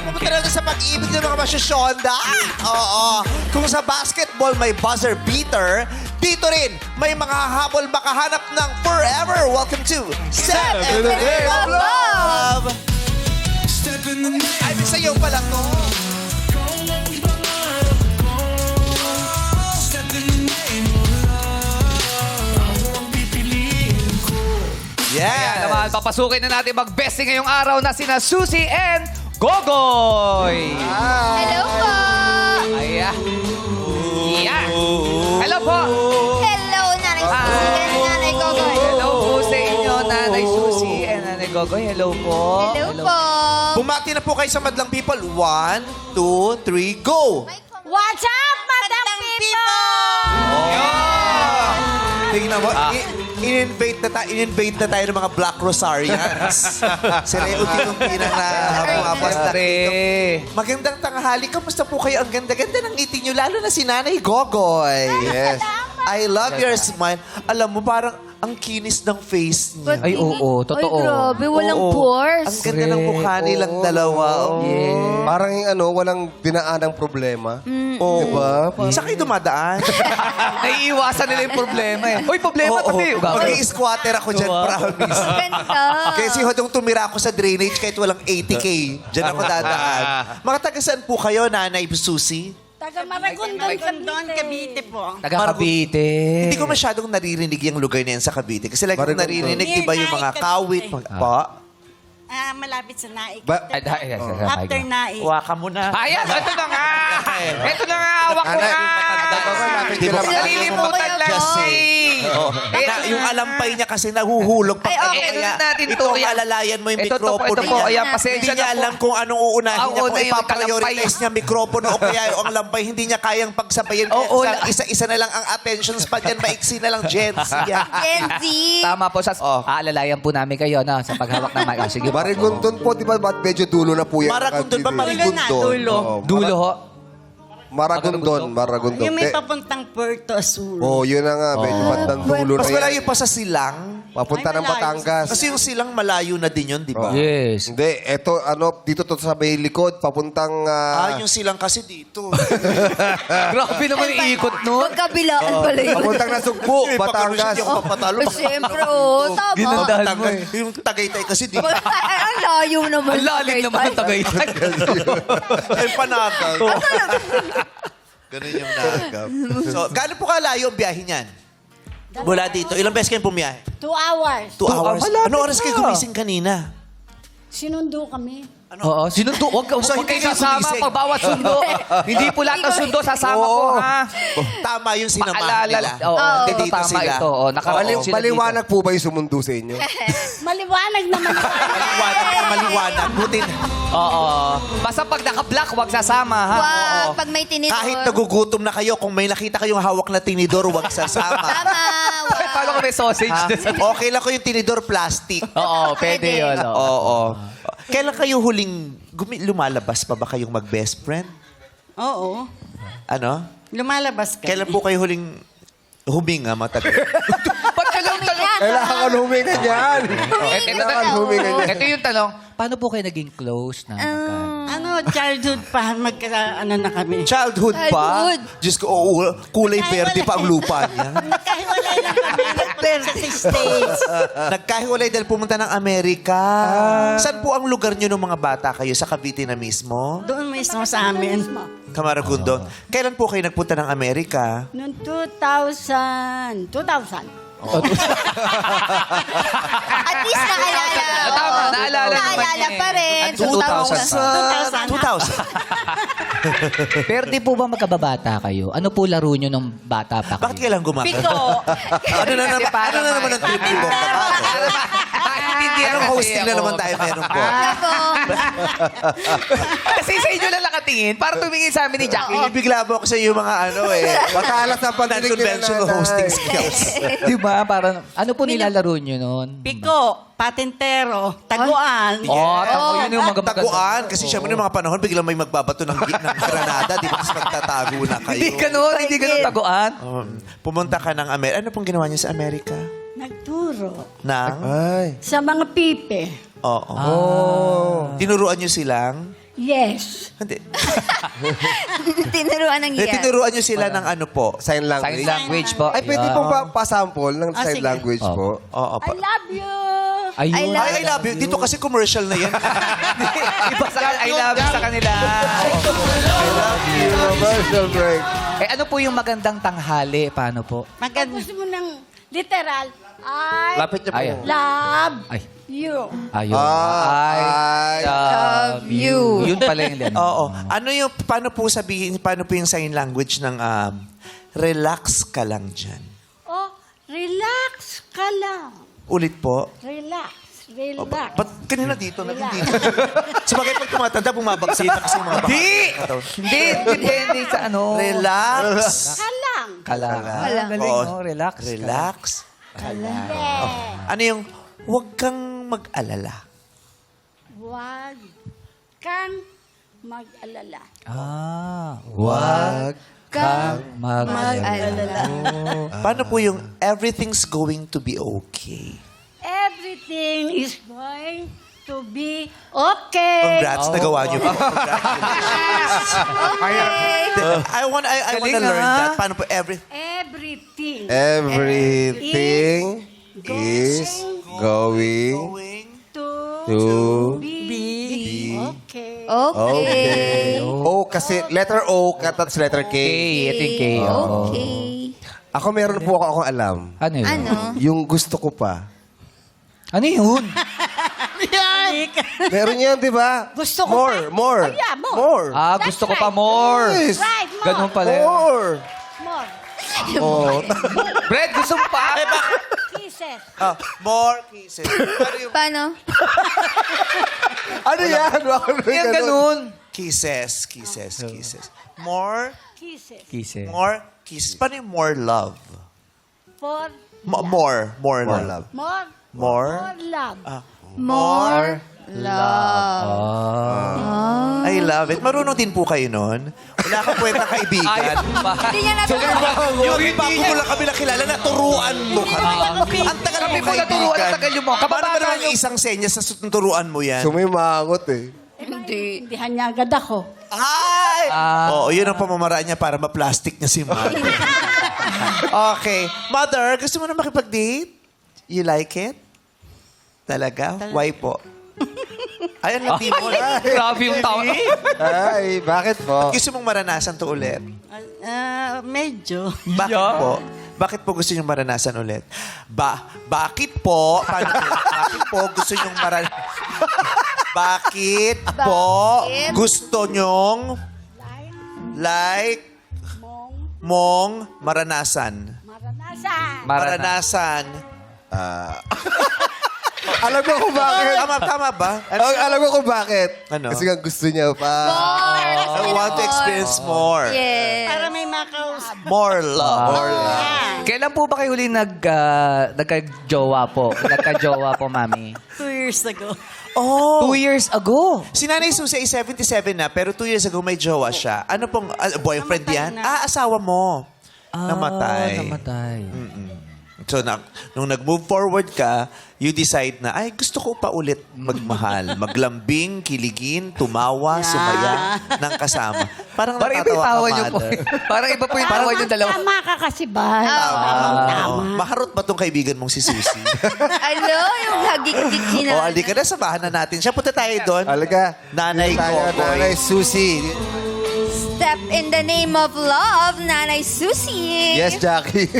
pupunta natin sa pag-ibig ng mga masyusyonda. Oo. Kung sa basketball may buzzer beater, dito rin may mga hahabol makahanap ng forever. Welcome to Set and the Day of Love. Ay, sayaw pala to. Ayan Yes. naman, papasukin na natin mag-besting ngayong araw na sina Susie and Gogoy. Hello po! Ayan. Yeah. Hello po. Hello, Nanay Susie and Nanay Gogoy. Hello po sa inyo, Nanay Susie and Nanay Gogoy. Hello po. Hello po! Bumati na po kayo sa Madlang People. 1, 2, 3, go! What's up, Madam People? Tingnan mo, in-invade na tayo ng mga Black Rosarians. Sila yung unti-unti na pumapasta Siyempre. dito. Magandang tanghali. Kamusta po kayo? Ang ganda-ganda ng ngiti nyo, lalo na si Nanay Gogoy. Yes. I love your smile. Alam mo, parang ang kinis ng face niya. Ay, oo. Totoo. Ay, grabe. Walang Oo. pores. Ang ganda ng mukha nilang dalawa. Oh. Yeah. Parang yung walang dinaanang problema. Oo. Diba? Saan kayo dumadaan? Naiiwasan nila yung problema eh. Uy, problema tabi. Mag-i-squatter ako dyan, promise. Ganda. Kasi hodong tumira ako sa drainage kahit walang 80K. Diyan ako dadaan. Mga taga saan po kayo, Nanay Susie? Taga Maragondon, Cavite po. Taga Cavite. Hindi ko masyadong naririnig yung lugar na yan sa Cavite. Kasi lagi ko Maragondon. naririnig, di ba, yung mga Naik, kawit. Cavite. Pa? Malapit sa Naik. After. After Naik. Waka mo na. Ayan, ito na nga. Ito na nga, hawak ko nga. Di ba? Nalilimutan lang. Just say. Yung alampay niya kasi nahuhulog pa. Ay, okay. Kaya Natin to. ito, Ayan. alalayan mo yung Ito to po, mikropono ito po. niya. Ayan, Hindi pasensya niya na po. alam kung anong uunahin Ang niya. Kung una yung ipaprioritize niya mikropono o kaya yung lampay, hindi niya kayang pagsabayin. Oo, Kaya isa-isa na lang ang attention span yan. Maiksi na lang, Gen Z. Gen Z. Tama po. Oh. Aalalayan po namin kayo na, sa paghawak ng mic. Oh, sige po. Marigondon po, di ba? Medyo dulo na po yan. Maragondon ba? Cavite. Marigondon. Dulo. Oo, Dulo ho. Maragondon. Maragondon. Yung may Hindi. papuntang Puerto Azul. Oo, yun na nga. Medyo bandang dulo Mas na malayo yan. pa sa silang. Papunta Ay, ng malayo. Batangas. Kasi yung silang malayo na din yun, di ba? Yes. Hindi, eto, dito to sa may likod, papuntang... Yung silang kasi dito. Grabe naman iikot nun. Magkabilaan pala yun. papuntang Nasugbu, Batangas. Yung papatalo. Siyempre, oo. Tama. Ginandaan mo eh. Yung Tagaytay kasi dito. Ay, ang layo naman. Ang lalim naman ng Tagaytay. Ay, panagal. Ganun yung nagap. So, gaano po kalayo ang biyahe niyan? Mula dito. Ilang beses kayo pumiyahe? 2 hours. 2 hours. malapit Ano oras kayo na. gumising kanina? Sinundo kami. Oo, sinundo. Huwag So, kayo hindi kayo sasama gumising. pag bawat sundo. Hindi po lahat ng sundo sasama po, ha? Tama yung sinamahan Paalala. nila. Oo, Hindi ito, dito tama sila. ito. Oo, nakarating sila Maliwanag po ba yung sumundo sa inyo? Maliwanag naman. Maliwanag na maliwanag. Buti na. Oo. Basta pag naka-black, huwag sasama, ha? Wag, pag may tinidor. Kahit nagugutom na kayo, kung may nakita kayong hawak na tinidor, huwag sasama. Tama. Wag. Paano kung may sausage? Ha? doon sa- Okay lang ko yung tinidor plastic. Oo, pwede yun. oo. Oo. Kailan kayo huling lumalabas pa ba kayong mag-best friend? Oo. Ano? Lumalabas kami. Kailan po kayo huling huminga matagal? Ba't ka lang tanong? Kailangan huminga niyan. Kailangan huminga niyan. Ito yung tanong, paano po kayo naging close na Childhood pa, ano na kami. Childhood pa? Childhood. Diyos ko, kulay verde pa ang lupa niya. Nagkahiwalay na kami. Nagpunta sa States. Nagkahiwalay dahil pumunta ng Amerika. Saan po ang lugar niyo ng mga bata kayo? Sa Cavite na mismo? Doon mismo sa amin. Camaragondon. Kailan po kayo nagpunta ng Amerika? Noong 2000. 2000. At least naalala. Tama, naalala naman Naalala yun eh. pa rin. At 2000. 2000. Pero di po ba magkababata kayo? Ano po laro nyo nung bata pa kayo? Bakit kailan gumagano? Piko. Ano na naman ang trip mo? Anong hosting na naman tayo meron po? Kasi sa inyo lang nakatingin, para tumingin sa amin ni Jackie. Inibigla mo ako sa iyo mga Matalas sa pagdinig non-conventional hosting skills. Di ba? Parang, ano po nilalaro nyo nun? Piko. Patintero. Taguan. Tako yun yung mga Taguan. Kasi syempre ng mga panahon, biglang may magbabato ng granada. Di ba? Tapos magtatago na kayo. Hindi ganun, hindi ganun taguan. Pumunta ka ng Amerika. Ano pong ginawa niyo sa Amerika? Nagturo. Nang? Ay. Sa mga pipe. Oo. Tinuruan niyo silang? Yes. Hindi. Tinuruan ng yes. Tinuruan nyo sila ng ano po? Sign Sign language. language po. Ay, pwede pong pa-sample ng sign sige. language po. Oo I love you. Ayun. I love I love you. Dito kasi commercial na yan. Iba sa I love you sa kanila. Commercial break. Eh, ano po yung magandang tanghali? Paano po? Maganda. Gusto mo ng literal, I Lapit niyo po. Ay. love Ay. you. Ayun. I love you. Yun pala yung din. Oo. Ano yung, paano po yung sign language ng relax ka lang dyan? Oh, relax ka lang. Ulit po. Relax. Oh, Relax. ba't kanina dito? Naging dito. Sabagay pag tumatanda, bumabagsi na kasi yung mga Hindi! katawan. Hindi, depende sa ano. Relax. Ka lang. Kala. Kala. Galing, Oo. no? Relax. Relax. Ano yung, huwag kang mag-alala. Huwag kang mag-alala. Wag kang mag-alala. Paano po yung everything's going to be okay? Everything is going to be okay. Congrats, nagawa niyo po. I want to Galing, learn ah. that. Paano po Everything. Everything is going to be okay. Okay. O kasi letter O, that's letter K. K. Ito yung K. oo. Okay. Ako meron po akong alam. Ano yun? Ano? Yung gusto ko pa. Ano yun? Meron yan, di ba? Gusto ko more, pa. More. Oh, yeah, more. More. Gusto ko pa more. Yes. Right, more. Ganun pala yun. More. More. Oh. Brad, gusto mo pa? Kisses. more kisses? Paano yung Paano? Ano yan? Bakit may Yan ganun? ganun. kisses? More Kisses. Kisses. more kisses. Paano yung more love? For More More love. love. more. More? More love. More love. I love it. Marunong din po kayo nun. Wala kang kwentang kaibigan. Ayaw ba? Hindi niya natutunan. Yung bago ko lang kami nakilala, naturuan mo kami. Ang tagal Kami mo po naturuan, ang tagal yung mga Paano ba kababata naman nyo? yung isang senyas sa turuan mo yan? Sumimangot eh. Hindi. Hindi niya agad ako. Ay! Oo, yun ang pamamaraan niya para ma-plastic niya si Mother. Okay. Mother, gusto mo na makipag-date? You like it? Talaga? Why po? Ay, ang lati mo na. Grabe yung tao. Ay, bakit po? Gusto mong maranasan to ulit? Medyo. Bakit po? Bakit po gusto niyong maranasan ulit? Bakit po? Paano po? Bakit po gusto niyong Bakit po Bakit? gusto niyong mong maranasan? Maranasan. Maranasan. Alam mo kung bakit. Tama ba? Alam mo kung bakit. Ano? Kasi nga gusto niya pa. I want to experience more. Yes. Para may makausap. More love. Kailan po ba kayo huli nagka-jowa po? Nagka-jowa po, mami? 2 years ago. Oh! 2 years ago. Si Nanay Susie ay 77 na, pero 2 years ago may jowa siya. Ano pong, boyfriend Namatay yan? na. Asawa mo. Namatay. Namatay. So, nung nag-move forward ka, you decide na, ay, gusto ko pa ulit magmahal. Maglambing, kiligin, tumawa, sumaya, ng kasama. Parang Parang iba yung natatawa tawa ka, niyo po. Mother. Parang iba po yung tawa niyo dalawa. Tama ka kasi ba? Oo. Maharot ba tong kaibigan mong si Susie? Ano? Yung hagik-gik niya. O, alika na, samahan na natin siya. Punta tayo doon. Alaga. Nanay Tayo, Kokoy. Nanay Susie. Step in the name of love, Nanay Susie. Yes, Jackie.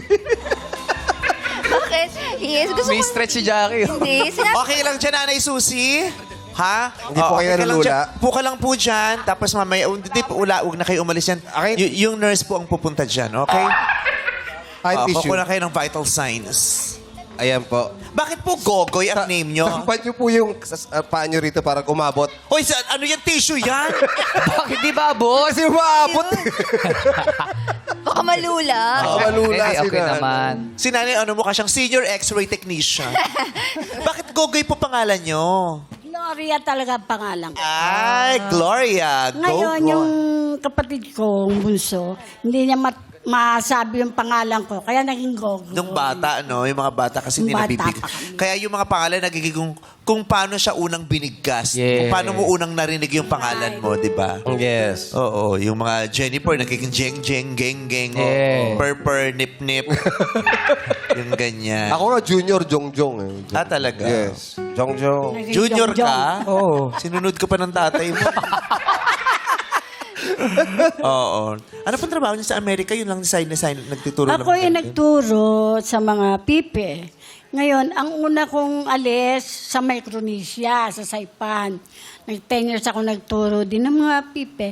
Bakit? Yes, gusto May ko. stretch si Jackie. Hindi. Sinabi Okay lang dyan, Nanay Susie? Ha? Hindi po kayo okay ka lang nalulula? dyan. Puka lang po dyan. Tapos mamaya, hindi po, huwag na kayo umalis yan. Okay. Yung nurse po ang pupunta dyan, okay? Ay, tissue. Kukuha na kayo ng vital signs. Ayan po. Bakit po Gogoy ang name nyo? Takpan niyo po yung paa niyo rito para umabot. Hoy, ano yung tissue yan? Bakit di ba, boss? Kasi umabot. baka malula. Malula Okay, okay sila. naman. Si Nanay, ano mukha siyang senior x-ray technician. Bakit Gogoy po pangalan nyo? Gloria talaga ang pangalan ko. Ay, Gloria. Ngayon, Gogoy. yung kapatid kong bunso, hindi niya masabi yung pangalan ko. Kaya naging Gogoy. Nung bata, no? Yung mga bata kasi Nung bata nilabibig. pa kami. Kaya yung mga pangalan nagiging kung paano siya unang binigkas. Yeah. Kung paano mo unang narinig yung pangalan mo, di ba? Yes. Oo, yung mga Jennifer, nagiging Jeng Jeng, Geng Geng, Yeah. Purper, Nip Nip. Yung ganyan. Ako nga junior Jongjong eh. Ah, talaga? Yes. Jongjong. Naging Junior Jongjong. ka? Oo. Sinunod ka pa ng tatay mo. Oo. Ano pong trabaho niya sa Amerika? Yun lang nagtuturo lang. Ako yung nagturo sa mga pipe. Ngayon, ang una kong alis sa Micronesia, sa Saipan. 10 years ako nagturo din ng mga pipe.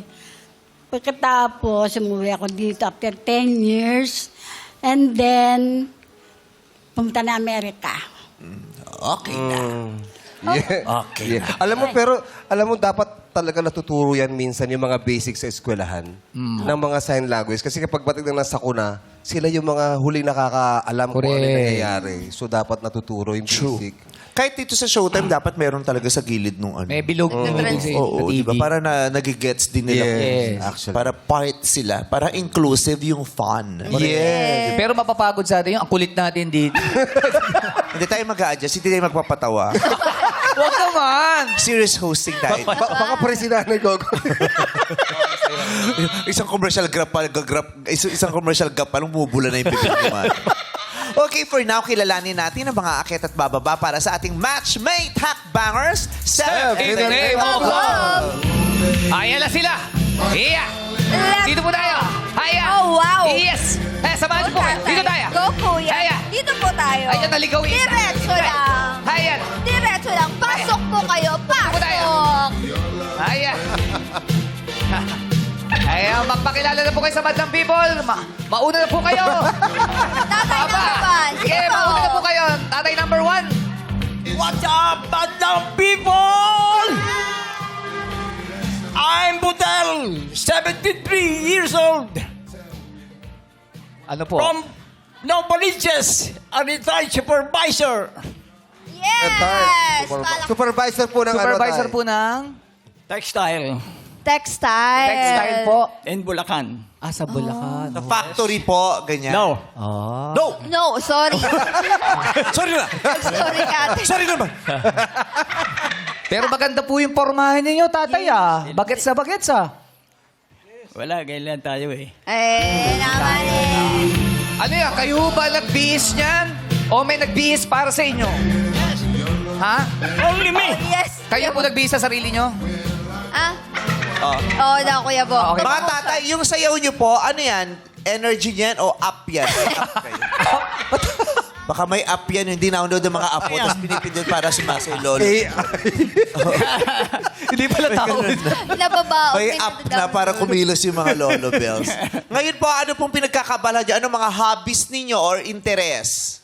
Pagkatapos, umuwi ako dito after 10 years. And then, pumunta na Amerika. Okay na. Yeah. Okay. Yeah. Alam mo, dapat talaga natuturo yan minsan yung mga basics sa eskwelahan ng mga sign language. Kasi kapag batik ng nasa kuna, sila yung mga huling nakakaalam kung ano yung Correct. nangyayari. So, dapat natuturo yung basic. Kahit dito sa Showtime, dapat meron talaga sa gilid nung ano. May bilog na Oo, di ba? Para nagigets din nila. Yes. Actually. Para part sila. Para inclusive yung fun. Yes. Pero mapapagod sa atin yung ang kulit natin dito. Hindi tayo mag-a-adjust. Hindi tayo magpapatawa. Huwag naman! Serious hosting tayo. Baka presinanay ko. Isang commercial isang commercial gap pa, bumubula na yung bibig ni Man. Okay, for now, kilalanin natin ang mga akit at bababa para sa ating matchmate hackbangers. Step In the name of love! Ayan na sila! Iya! Dito po tayo! Haya! Oh, wow. Yes! Samahan niyo po kayo. Dito tayo! Go, kuya. Haya! Dito po tayo. Ayan, naligaw isa. Diretso lang. Haya! Diretso lang. Pasok po kayo. po tayo. Pasok. Haya! Ayan, magpakilala na po kayo sa Madlang People. Mauna na po kayo. Tatay na naman. Sige, mauna na po kayo. Tatay number 1. What's up, Madlang people? I'm Budel, 73 years old, Ano po? from Novaliches, a retired supervisor. Yes. Supervisor po ng Supervisor ano po ng Textile Textile. textile po. in Bulacan. Sa Bulacan. Sa factory po, ganyan. No, No! No, sorry. Sorry na! Sorry, ate. Sorry naman! Pero maganda po yung pormahan ninyo, tatay Bagets na bagets wala, kailan tayo eh. Naman eh. Ano yan? Kayo ba nagbihis niyan? O may nagbihis para sa inyo? Ha? Only me. Yes. Kayo po nagbihis sa sarili nyo? Ah? Oo na, Kuya Bo. Okay. Mga tatay, yung sayaw nyo po, ano yan? Energy niyan o up yan? May up kayo. Baka may up yan, yung dinownload ng mga apo, tapos pinipindot para sumasayo lolo. Hindi pala tao. Nababao. May up na para kumilos yung mga lolo bells. Ngayon po, ano pong pinagkakabala dyan? Ano mga hobbies ninyo or interest?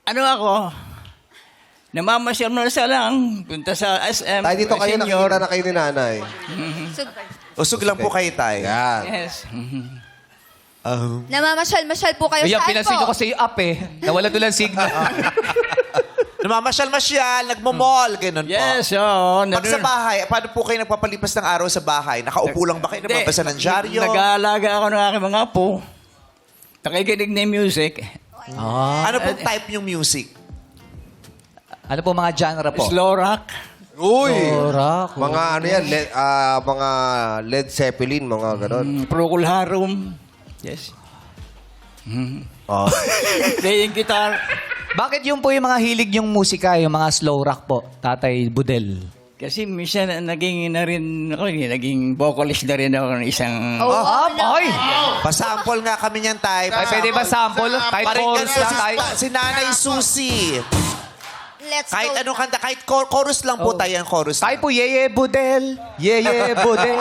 Ano ako? Namamasyal lang. Punta sa SM. Tayo dito kayo, senior. nakikita na kayo ni nanay. Usog lang po kayo tayo. Yan. Yes. Namamasyal-masyal po kayo Ayan, saan pinansin po? ko kasi yung up Nawala doon lang signal. Namamasyal-masyal, nagmo-mall, ganun po. Yes, oo. Pag sa bahay, paano po kayo nagpapalipas ng araw sa bahay? Nakaupo lang ba kayo? Nagbabasa ng dyaryo? Nag-aalaga ako ng aking mga apo. Nakikinig ng music. Ano pong type yung music? Ano po mga genre po? Slow rock. Uy! Rock. Mga ano yan, mga Led Zeppelin, mga ganon. Procol Harum. Yes. Playing guitar. Bakit yung po yung mga hilig yung musika, yung mga slow rock po, Tatay Budel? Kasi minsan naging na rin ako, naging vocalist na rin ako ng isang... Ay! Pasample nga kami niyan, tayo. Ay, pwede ba sample? Kahit Paringgan chorus mo lang tayo. si Nanay Susie. Let's Kahit go. anong kanta, kahit chorus lang po tayo ang chorus. Tayo po, Yeye Budel. Yeye Budel.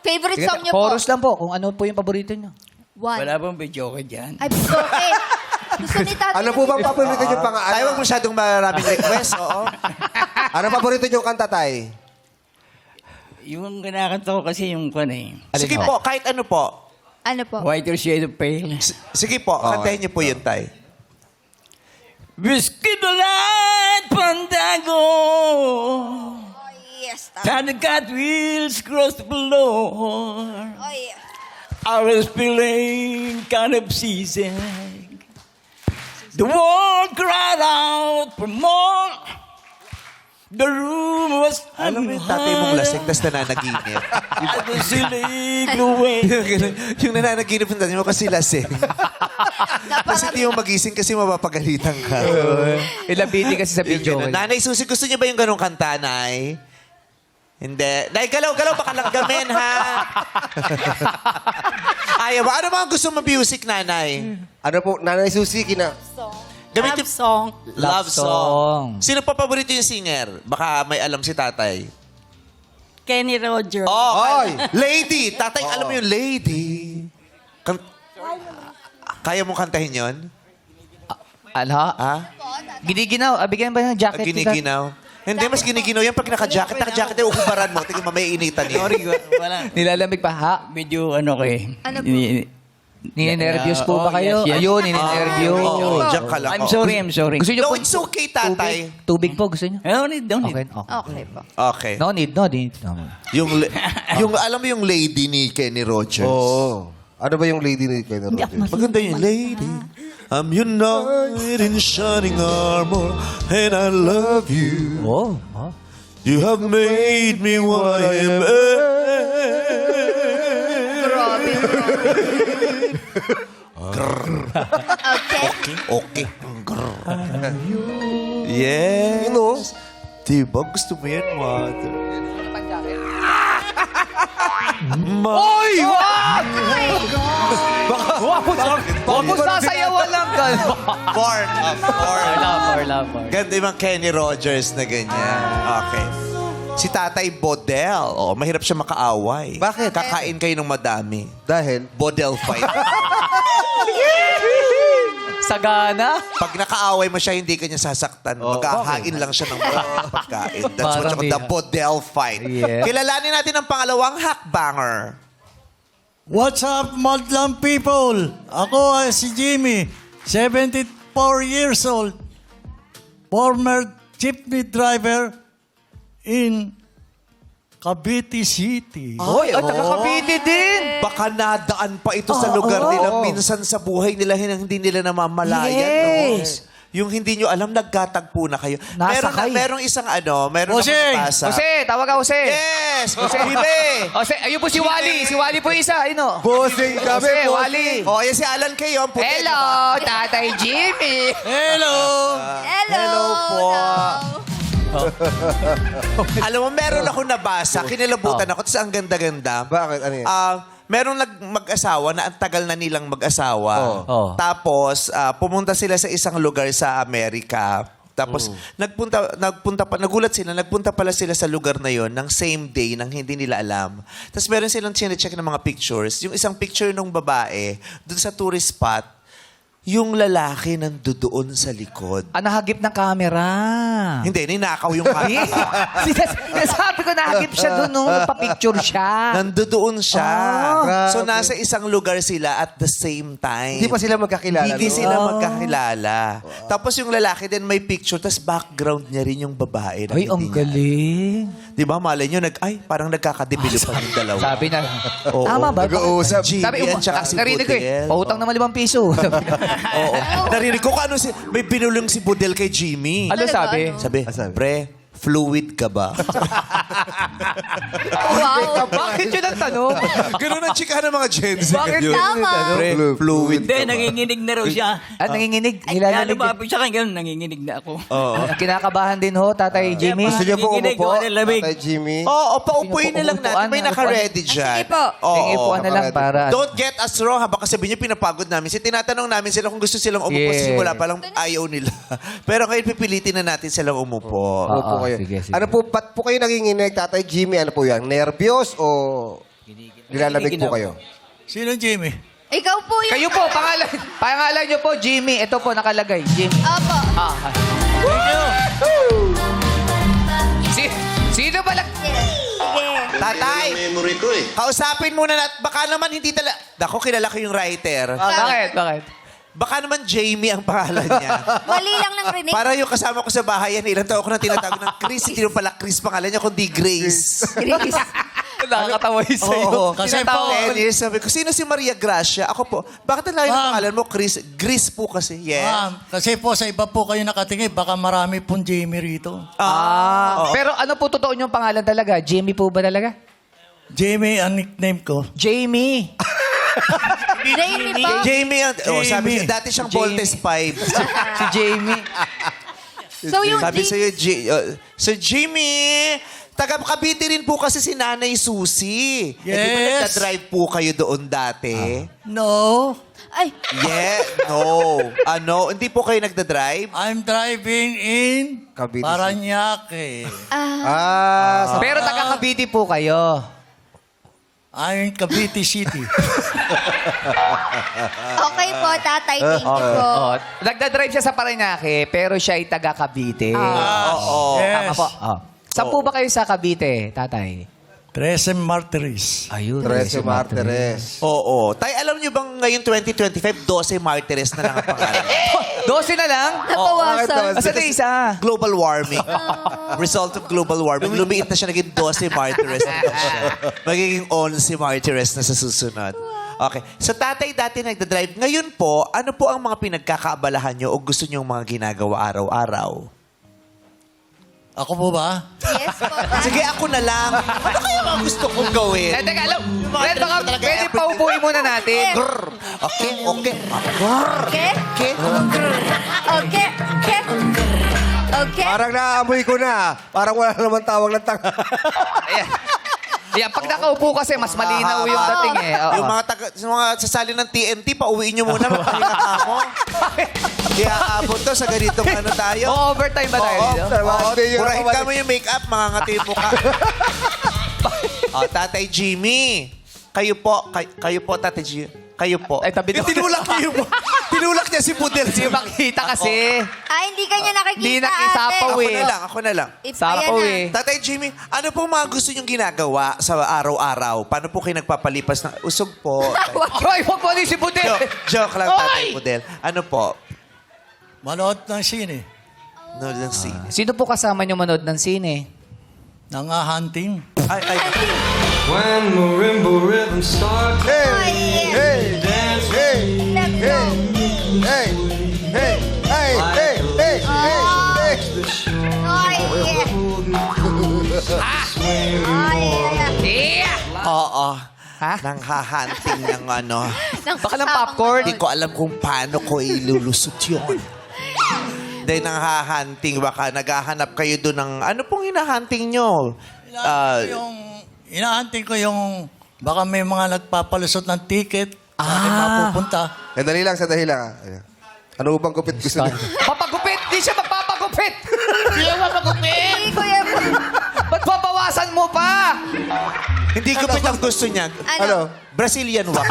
Favorite Sige, song niyo po? chorus lang po, kung ano po yung paborito nyo. One. Wala bang video ko dyan? Ay, okay. Gusto ni tatay. Ano po bang paborito nyo pang Tayo ano? wag masyadong maraming request, oo. Ano paborito nyo kanta, tay? Yung kinakanta ko kasi yung kwan eh. Sige po, kahit ano po. Ano po? Whiter Shade of Pale. Sige po, kantahin niyo po yun, tay. Whiskey the light pandago. Oh, yes. Time the God wheels cross the floor. Oh, yes. I was feeling kind of seasick. The world cried out for more. The room was Alam mo yung tatay mong lasing, tapos nananaginip. I was silly away. Yung nananaginip ng tatay mo kasi lasing. Tapos hindi mo magising kasi mapapagalitan ka. Ilabiti kasi sa video. Nanay Susi, gusto niyo ba yung ganong kanta, Nay? Hindi. Nay, galaw-galaw, baka lang gamin, ha? Ayaw ba? Ano ba ang gusto mo music, Nanay? Ano po, Nanay Susi, Gamitin- song. Love song. song. Sino pa paborito yung singer? Baka may alam si tatay. Kenny Roger. Oh, Ay! Lady! Tatay, alam mo yung Lady. Kaya mong kantahin yon? Ano? Ha? Giniginaw. Bigyan ba ng jacket? Giniginaw? Hindi, mas giniginaw yan pag naka-jacket. Naka-jacket yung ukubaran mo. Tingnan mo, may initan yun. Sorry, wala. Nilalamig pa, ha? Medyo ano ko eh. Ano po? Ninenervyos po Oh, ba kayo? yes, yes. Ayun, ninenervyos. Oo, diyan ka lang. I'm sorry. Gusto niyo No, po? it's okay, tatay. Tubig po, gusto niyo? Don't need. Okay. Okay po. Okay. No need. Yung alam mo yung lady ni Kenny Rogers? Oo. Ano ba yung lady ni Kenny Rogers? Maganda yung lady. I'm your knight in shining armor and I love you. Oh. You have made me what I am. Grabe. Okay. Okay. Yes. You know? Diba gusto mo yan, mother? Oy! Wag! Wag mo sasayawan lang ka. Born of course. Love. Ganda yung Kenny Rogers na ganyan. Okay. Si Tatay Bodel. Oh, mahirap siya makaaway. Bakit? Kakain kayo ng madami. Dahil? Bodel fight. Sagana? Pag nakaaway mo siya, hindi ka niya sasaktan. Maghahain lang siya ng maraming pagkain. That's what Parang you call the di- Bodel fight. Yeah. Kilalanin natin ang pangalawang hakbanger. What's up, Madlang people? Ako ay si Jimmy, 74 years old, former jeepney driver in Cavite City. Oy, taga Cavite din. Baka nadaan pa ito sa lugar nila. Minsan sa buhay nila, hindi nila namamalayan. Yes. No? Yung hindi nyo alam, nagkatagpo na kayo. Nasakay. Merong isang meron Jose! akong nabasa. Jose, tawag ka Jose. Yes! Jose Bibe! Jose, ayun po si Wally. Si Wally po isa, ayun o. Bossing kami, Jose, bossing. Wally. O, yan si Alan kayo. Ang puti, Hello, di ba? Tatay Jimmy. Hello! Hello po. Hello. Alam mo, meron ako nabasa. Kinilabutan ako. Tapos ang ganda-ganda. Bakit? Ano yan? Merong mag-asawa na ang tagal na nilang mag-asawa. Oh. Tapos, pumunta sila sa isang lugar sa Amerika. Tapos, nagpunta pala sila sa lugar na yon ng same day nang hindi nila alam. Tapos, meron silang chinecheck ng mga pictures. Yung isang picture ng babae, dun sa tourist spot, yung lalaki nandoon sa likod. Nahagip ng camera. Hindi, ninakaw yung Eh, camera. Sabi ko nahagip siya doon nung nagpa-picture siya. Nandoon siya. Ah, So, grabe. nasa isang lugar sila at the same time. Hindi pa sila magkakilala. Hindi no? sila magkakilala. Tapos yung lalaki din may picture, tapos background niya rin yung babae. Na Ay, ang hindi niya- galing. Di ba, malay nyo, parang nagkakadevelopan yung dalawa. Sabi na, Oo. tama ba? Nag-uusap. Jimmy at saka si narinig ko Budel. pautang naman 5 piso. Oo. Narinig ko kung ano may binulong si Budel kay Jimmy. Ano sabi? Sabi, sabi? pre, fluid ka ba? Wow. Bakit yun ang tanong? Ganun ang chika ng mga Gen Z. Bakit ngayon. Tama. Pre, fluid Hindi, ka ba? nanginginig na raw siya. Nanginginig. Kaya Nilalamig. lumapit siya kaya nanginginig na ako. Oo. Kinakabahan din ho, Tatay Jimmy. Gusto niyo po Nanginginig, umupo, wala lamig. Tatay Jimmy? Oo, paupuin na lang natin. May Upuan, naka-ready dyan. Sige po. Oo. Tingin po na lang para... Don't get us wrong, ha? Baka sabihin niyo pinapagod namin. Tinatanong namin sila kung gusto silang umupo. Yeah. Simula pa lang ayaw nila. Pero ngayon pipilitin na natin silang umupo. Oo. Opo kayo. sige, sige. Ano po, ba't po kayo nanginginig, Tatay Jimmy? Ano po yan? Nervyos o nilalamig po kayo? Sino Jimmy? Ikaw po yun. Kayo po, pangalan niyo po, Jimmy. Ito po, nakalagay. Jimmy. Opo. Sino ba Sige. Tatay, kausapin muna natin. Baka naman hindi talaga... Dako, kilala ko yung writer. Bakit? Baka naman Jamie ang pangalan niya. Mali lang ng rinig. Para yung kasama ko sa bahay yan, ilang taon ko na tinatawag ng Chris. Hindi mo pala Chris pangalan niya, kundi Grace. Grace. Nakakatawa yun sa'yo. Oo, kasi Tinatawa po- ko. 10 years, sabi ko, sino si Maria Gracia? Ako po. Bakit ang layo ng Ma'am. pangalan mo? Chris. Gris po kasi. Yes. Kasi po sa iba po kayo nakatingin, baka marami pong Jamie rito. Pero ano po totoo niyong pangalan talaga? Jamie po ba talaga? Jamie ang nickname ko. Jamie. Jamie po. Jamie, sabi Jamie. siya, dati siyang Jamie. Voltes 5. Si Jamie. So yung Sabi sa'yo, so Jimmy, taga Cavite rin po kasi si Nanay Susie. Eh, di ba Yes. nagda-drive po kayo doon dati? No, Ay, No. Hindi po kayo nagda-drive? I'm driving in Cavite City. Paranaque. Pero taga Cavite po kayo. I'm in Cavite City. okay po, tatay. Thank you po. Oh, nagda-drive siya sa Parañaque, pero siya ay taga Cavite. Oo. Yes. Tama po. Oh. Saan po ba kayo sa Cavite, tatay? Tresem Martyrs. Ayun. Teresa Martires. Oo. Tay, alam niyo bang ngayon 2025, 12 martires na lang ang pangalan? 12 na lang? Napawasan. Asa na isa? Global warming. Result of global warming. Lumiit na siya, naging 12 martyrs na siya. Magiging 11 martyrs na sa susunod. Okay. So, tatay dati nagda-drive. Ngayon po, ano po ang mga pinagkakaabalahan nyo o gusto nyo mga ginagawa araw-araw? Ako po ba? Yes po, tatay. Sige, ako na lang. Ano kaya mga gusto kong gawin? Teka, alam. Fred, baka pwede paupuin muna natin. Grrr. Okay. Okay? Okay. Okay? Okay? Okay? Parang naamoy ko na. Parang wala naman tawag ng tanga. Ayan. Ayan, pag nakaupo kasi, mas malinaw yung dating eh. Oo. Yung yung mga sasali ng TNT, pauwiin nyo muna. Magpahinga mo. Kaya abot to sa ganitong ano tayo. Overtime ba tayo? dito? Purahin ka mo yung make-up, mga ngati mo ka. Tatay Jimmy. Kayo po, Tatay Jimmy. Kayo po. Ay, tabi daw. Tinulak niya si Pudel. Hindi makita kasi. Hindi ka niya nakikita, Hindi nakisapaw ate. Ako na lang. Sapaw eh. Tatay Jimmy, ano po mga gusto niyong ginagawa sa araw-araw? Paano po kayo nagpapalipas ng usog po? Hoy, huwag mo si Budel. Joke lang, Tatay Pudel. Ano po? Manood ng sine. No, lang scene. Sino po kasama niyo manood ng sine? Nangahunting. Ay. When marimba rhythm starts, Hey! Hey! dance Hey! Let's go. Hey! Hey! Hey! Hey! Hey! Hey! the shore, Ay, yeah. Ay, Yeah! Oo. Ha? Nang hahunting ng ano. Baka ng popcorn. Hindi ko alam kung paano ko ilulusot yun. Dahil nang hahunting, baka naghahanap kayo doon ng... Ano pong hinahunting nyo? Inaanting ko yung baka may mga nagpapalusot ng ticket. Bakit mapupunta? Sandali lang. Ayan. Ano bang gupit gusto niyo? Papagupit! Di siya magpapagupit! Hindi ko yan. Ba't babawasan mo pa? Hindi ko pa ang gusto niya. Ano? Brazilian wax.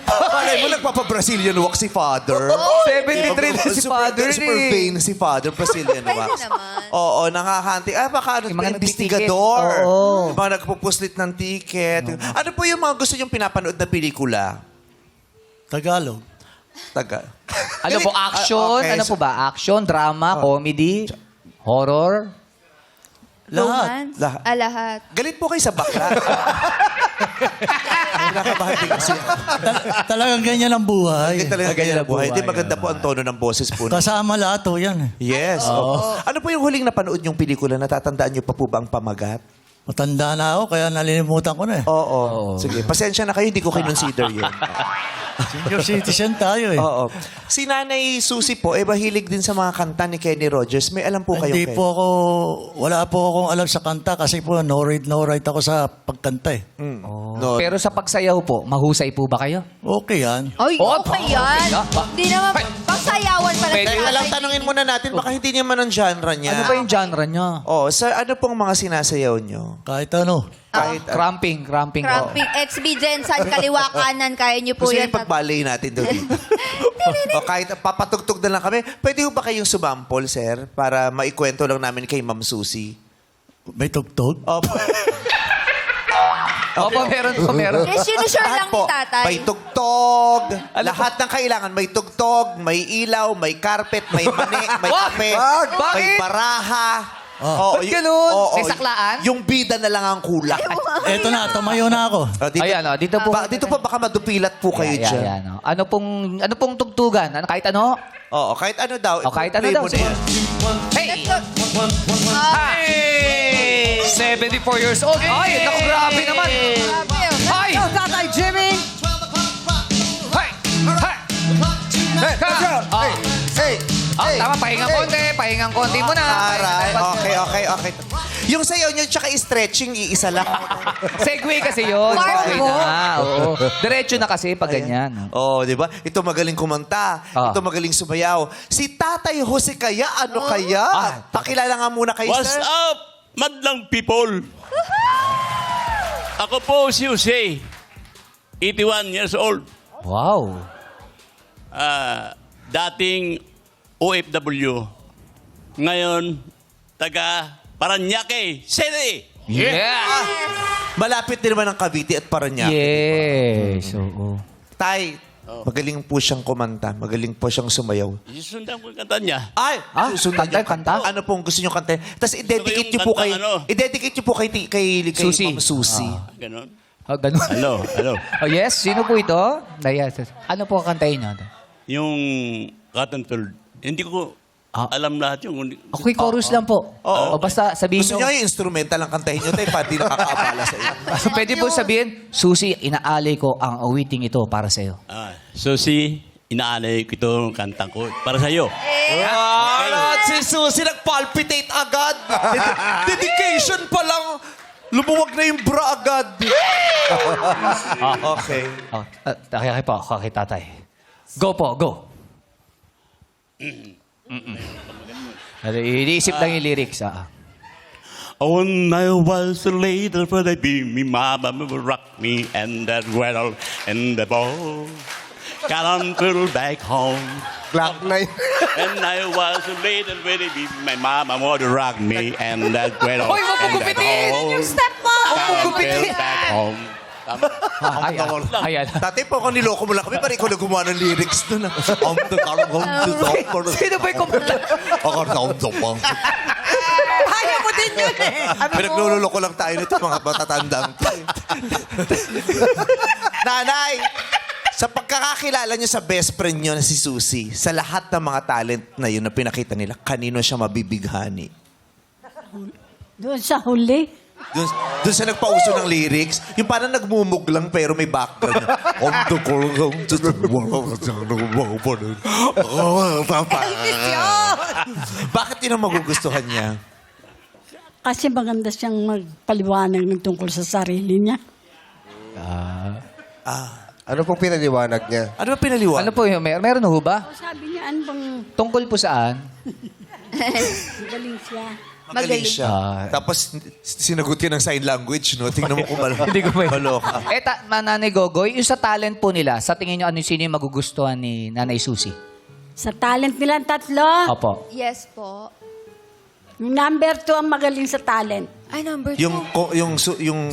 Palay mo, nagpapa-Brazilian wax si Father. 73 na si Father Super eh. vain si Father, Brazilian Pwede wax. naman. Oo, nakahunting. Baka ano, Yung mga investigador. nagtitiket. Oo. Yung mga nagpupuslit ng ticket. Ano po yung mga gusto niyong pinapanood na pelikula? Tagalog. Ano po, action? Okay, Ano po ba? Action, drama, comedy, horror? Lahat. Lahat. Lahat. Galit po kayo sa bakla. Nakakabahan din kasi. Talagang ganyan ang buhay. Talaga ganyan ang buhay. buhay. Hindi, maganda po ang tono ng boses po. Kasama lahat o yan. Yes. Ano po yung huling napanood yung pelikula? Natatandaan niyo pa po ba ang pamagat? Matanda na ako, kaya nalilimutan ko na eh. Oo. Sige, pasensya na kayo, hindi ko kinonsider yun. Senior citizen tayo eh. Oo. Si Nanay Susie po, mahilig din sa mga kanta ni Kenny Rogers. May alam po kayo, Hindi po ako, wala po akong alam sa kanta kasi po no read ako sa pagkanta eh. No. Pero sa pagsayaw po, mahusay po ba kayo? Okay yan. Ay, Oh, okay yan. Hindi naman, pangsayawan pala. Pwede Teka lang, tanungin muna natin, baka hindi niya man ang genre niya. Ano ba yung genre niya? Oh, sa ano pong mga sinasayaw niyo? Kahit ano. Kahit Cramping. Cramping, XB Jensen, kaliwa kanan, kaya niyo po gusto yan. niyo pagbalay natin doon. O kahit papatugtog na lang kami, pwede ho ba kayong sumampol, sir? Para maikwento lang namin kay Ma'am Susie. May tugtog. Opo. Opo, meron. Yes, sinusure lang Lahat ni po. tatay. May tugtog. Lahat ng kailangan. May tugtog, may ilaw, may carpet, may mani, may Wag! kape, Wag! may Bakit? baraha. Oo, Ba't ganun? oo, May saklaan? Yung bida na lang ang kulang. Eto na, tumayo na ako. Ayan, dito po. Dito pa baka madupilat po kayo dyan. Ayan, Ano pong tugtugan? Kahit ano? Oo, kahit ano daw. Kahit ano i-play daw. mo na yan. Hey! Hey! 74 years old. Ay, naku, grabe naman. Ay! Tatay Jimmy! Hay! Hay! Hey! Hey! Hey! Tama, pahingang konti muna. Aray, okay. Yung sayaw nyo, tsaka stretching, iisa lang. Segway kasi yun. Segway Marco. na. Oo. Diretso na kasi pag ganyan. Oo, di ba? Ito magaling kumanta. Ito magaling sumayaw. Si Tatay Jose kaya, ano kaya? Pakilala nga muna kayo, What's sir. up, madlang people? Ako po si Jose, 81 years old. Wow. Dating OFW. Ngayon, taga Paranaque City. Yeah. Malapit din naman ang Cavite at Parañaque. Yes. Oo. Tay, magaling po siyang kumanta. Magaling po siyang sumayaw. Isundan ko yung kanta niya. Ay! susunod kanta, niyo. kanta? Ano pong gusto niyo kanta? Tapos i-dedicate Gusto niyo ko po yung kay... kantang ano? I-dedicate niyo po kay Susi. Ma'am Susi. Ganon. Ganun. Hello. Oh, yes. Sino po ito? Ano po kantahin niyo? Yung Cotton Field, hindi ko alam lahat yung... Okay, chorus lang po. O basta sabihin Gusto niyo. niyo yung instrumental ang kantahin niyo, tay, pati nakakaabala sa iyo. Pwede po sabihin, Susi, inaalay ko ang awiting ito para sa iyo. Susi, inaalay ko itong kantang ko para sa iyo. Si Susi nag-palpitate agad. Dedication pa lang. Lumuwag na yung bra agad. Okay. Okay po, okay, tatay. Go po, go. Iniisip lang yung lyrics. When I was a little for the baby, me mama would rock me and that rattle and the ball. Got back home. Black Knight. And I was a little baby, my mama would rock me and that rattle Hoy, wag mo and that gupitin! ball. Step mo! Got back home. Ayan. Dati po kung niloko mo lang kami, parang ikaw na gumawa ng lyrics doon. Sino ba yung kumanta? Kaya mo din yun eh. Pinagluloko lang tayo nito, mga matatandang. Nanay, sa pagkakakilala niyo sa best friend niyo na si Susi, sa lahat ng mga talent na yun na pinakita nila, kanino siya mabibighani? Doon sa huli. Doon sa nagpauso ng lyrics, yung parang nagmumug lang pero may background. Bakit yun ang magugustuhan niya? Kasi maganda siyang magpaliwanag ng tungkol sa sarili niya. Ano pong pinaliwanag niya? Ano ba pinaliwanag? Ano po yung meron ho ba? O sabi niya, ano bang Tungkol po saan? galing siya? Magaling siya. Tapos sinagot ka ng sign language, no? Tingnan mo kung Hindi ko may... maloka. Nanay Gogoy, yung sa talent po nila, sa tingin niyo sino yung magugustuhan ni Nanay Susi? Sa talent nilang tatlo, Opo. Yes po. yung number 2 ang magaling sa talent. Ay, number 2. Yung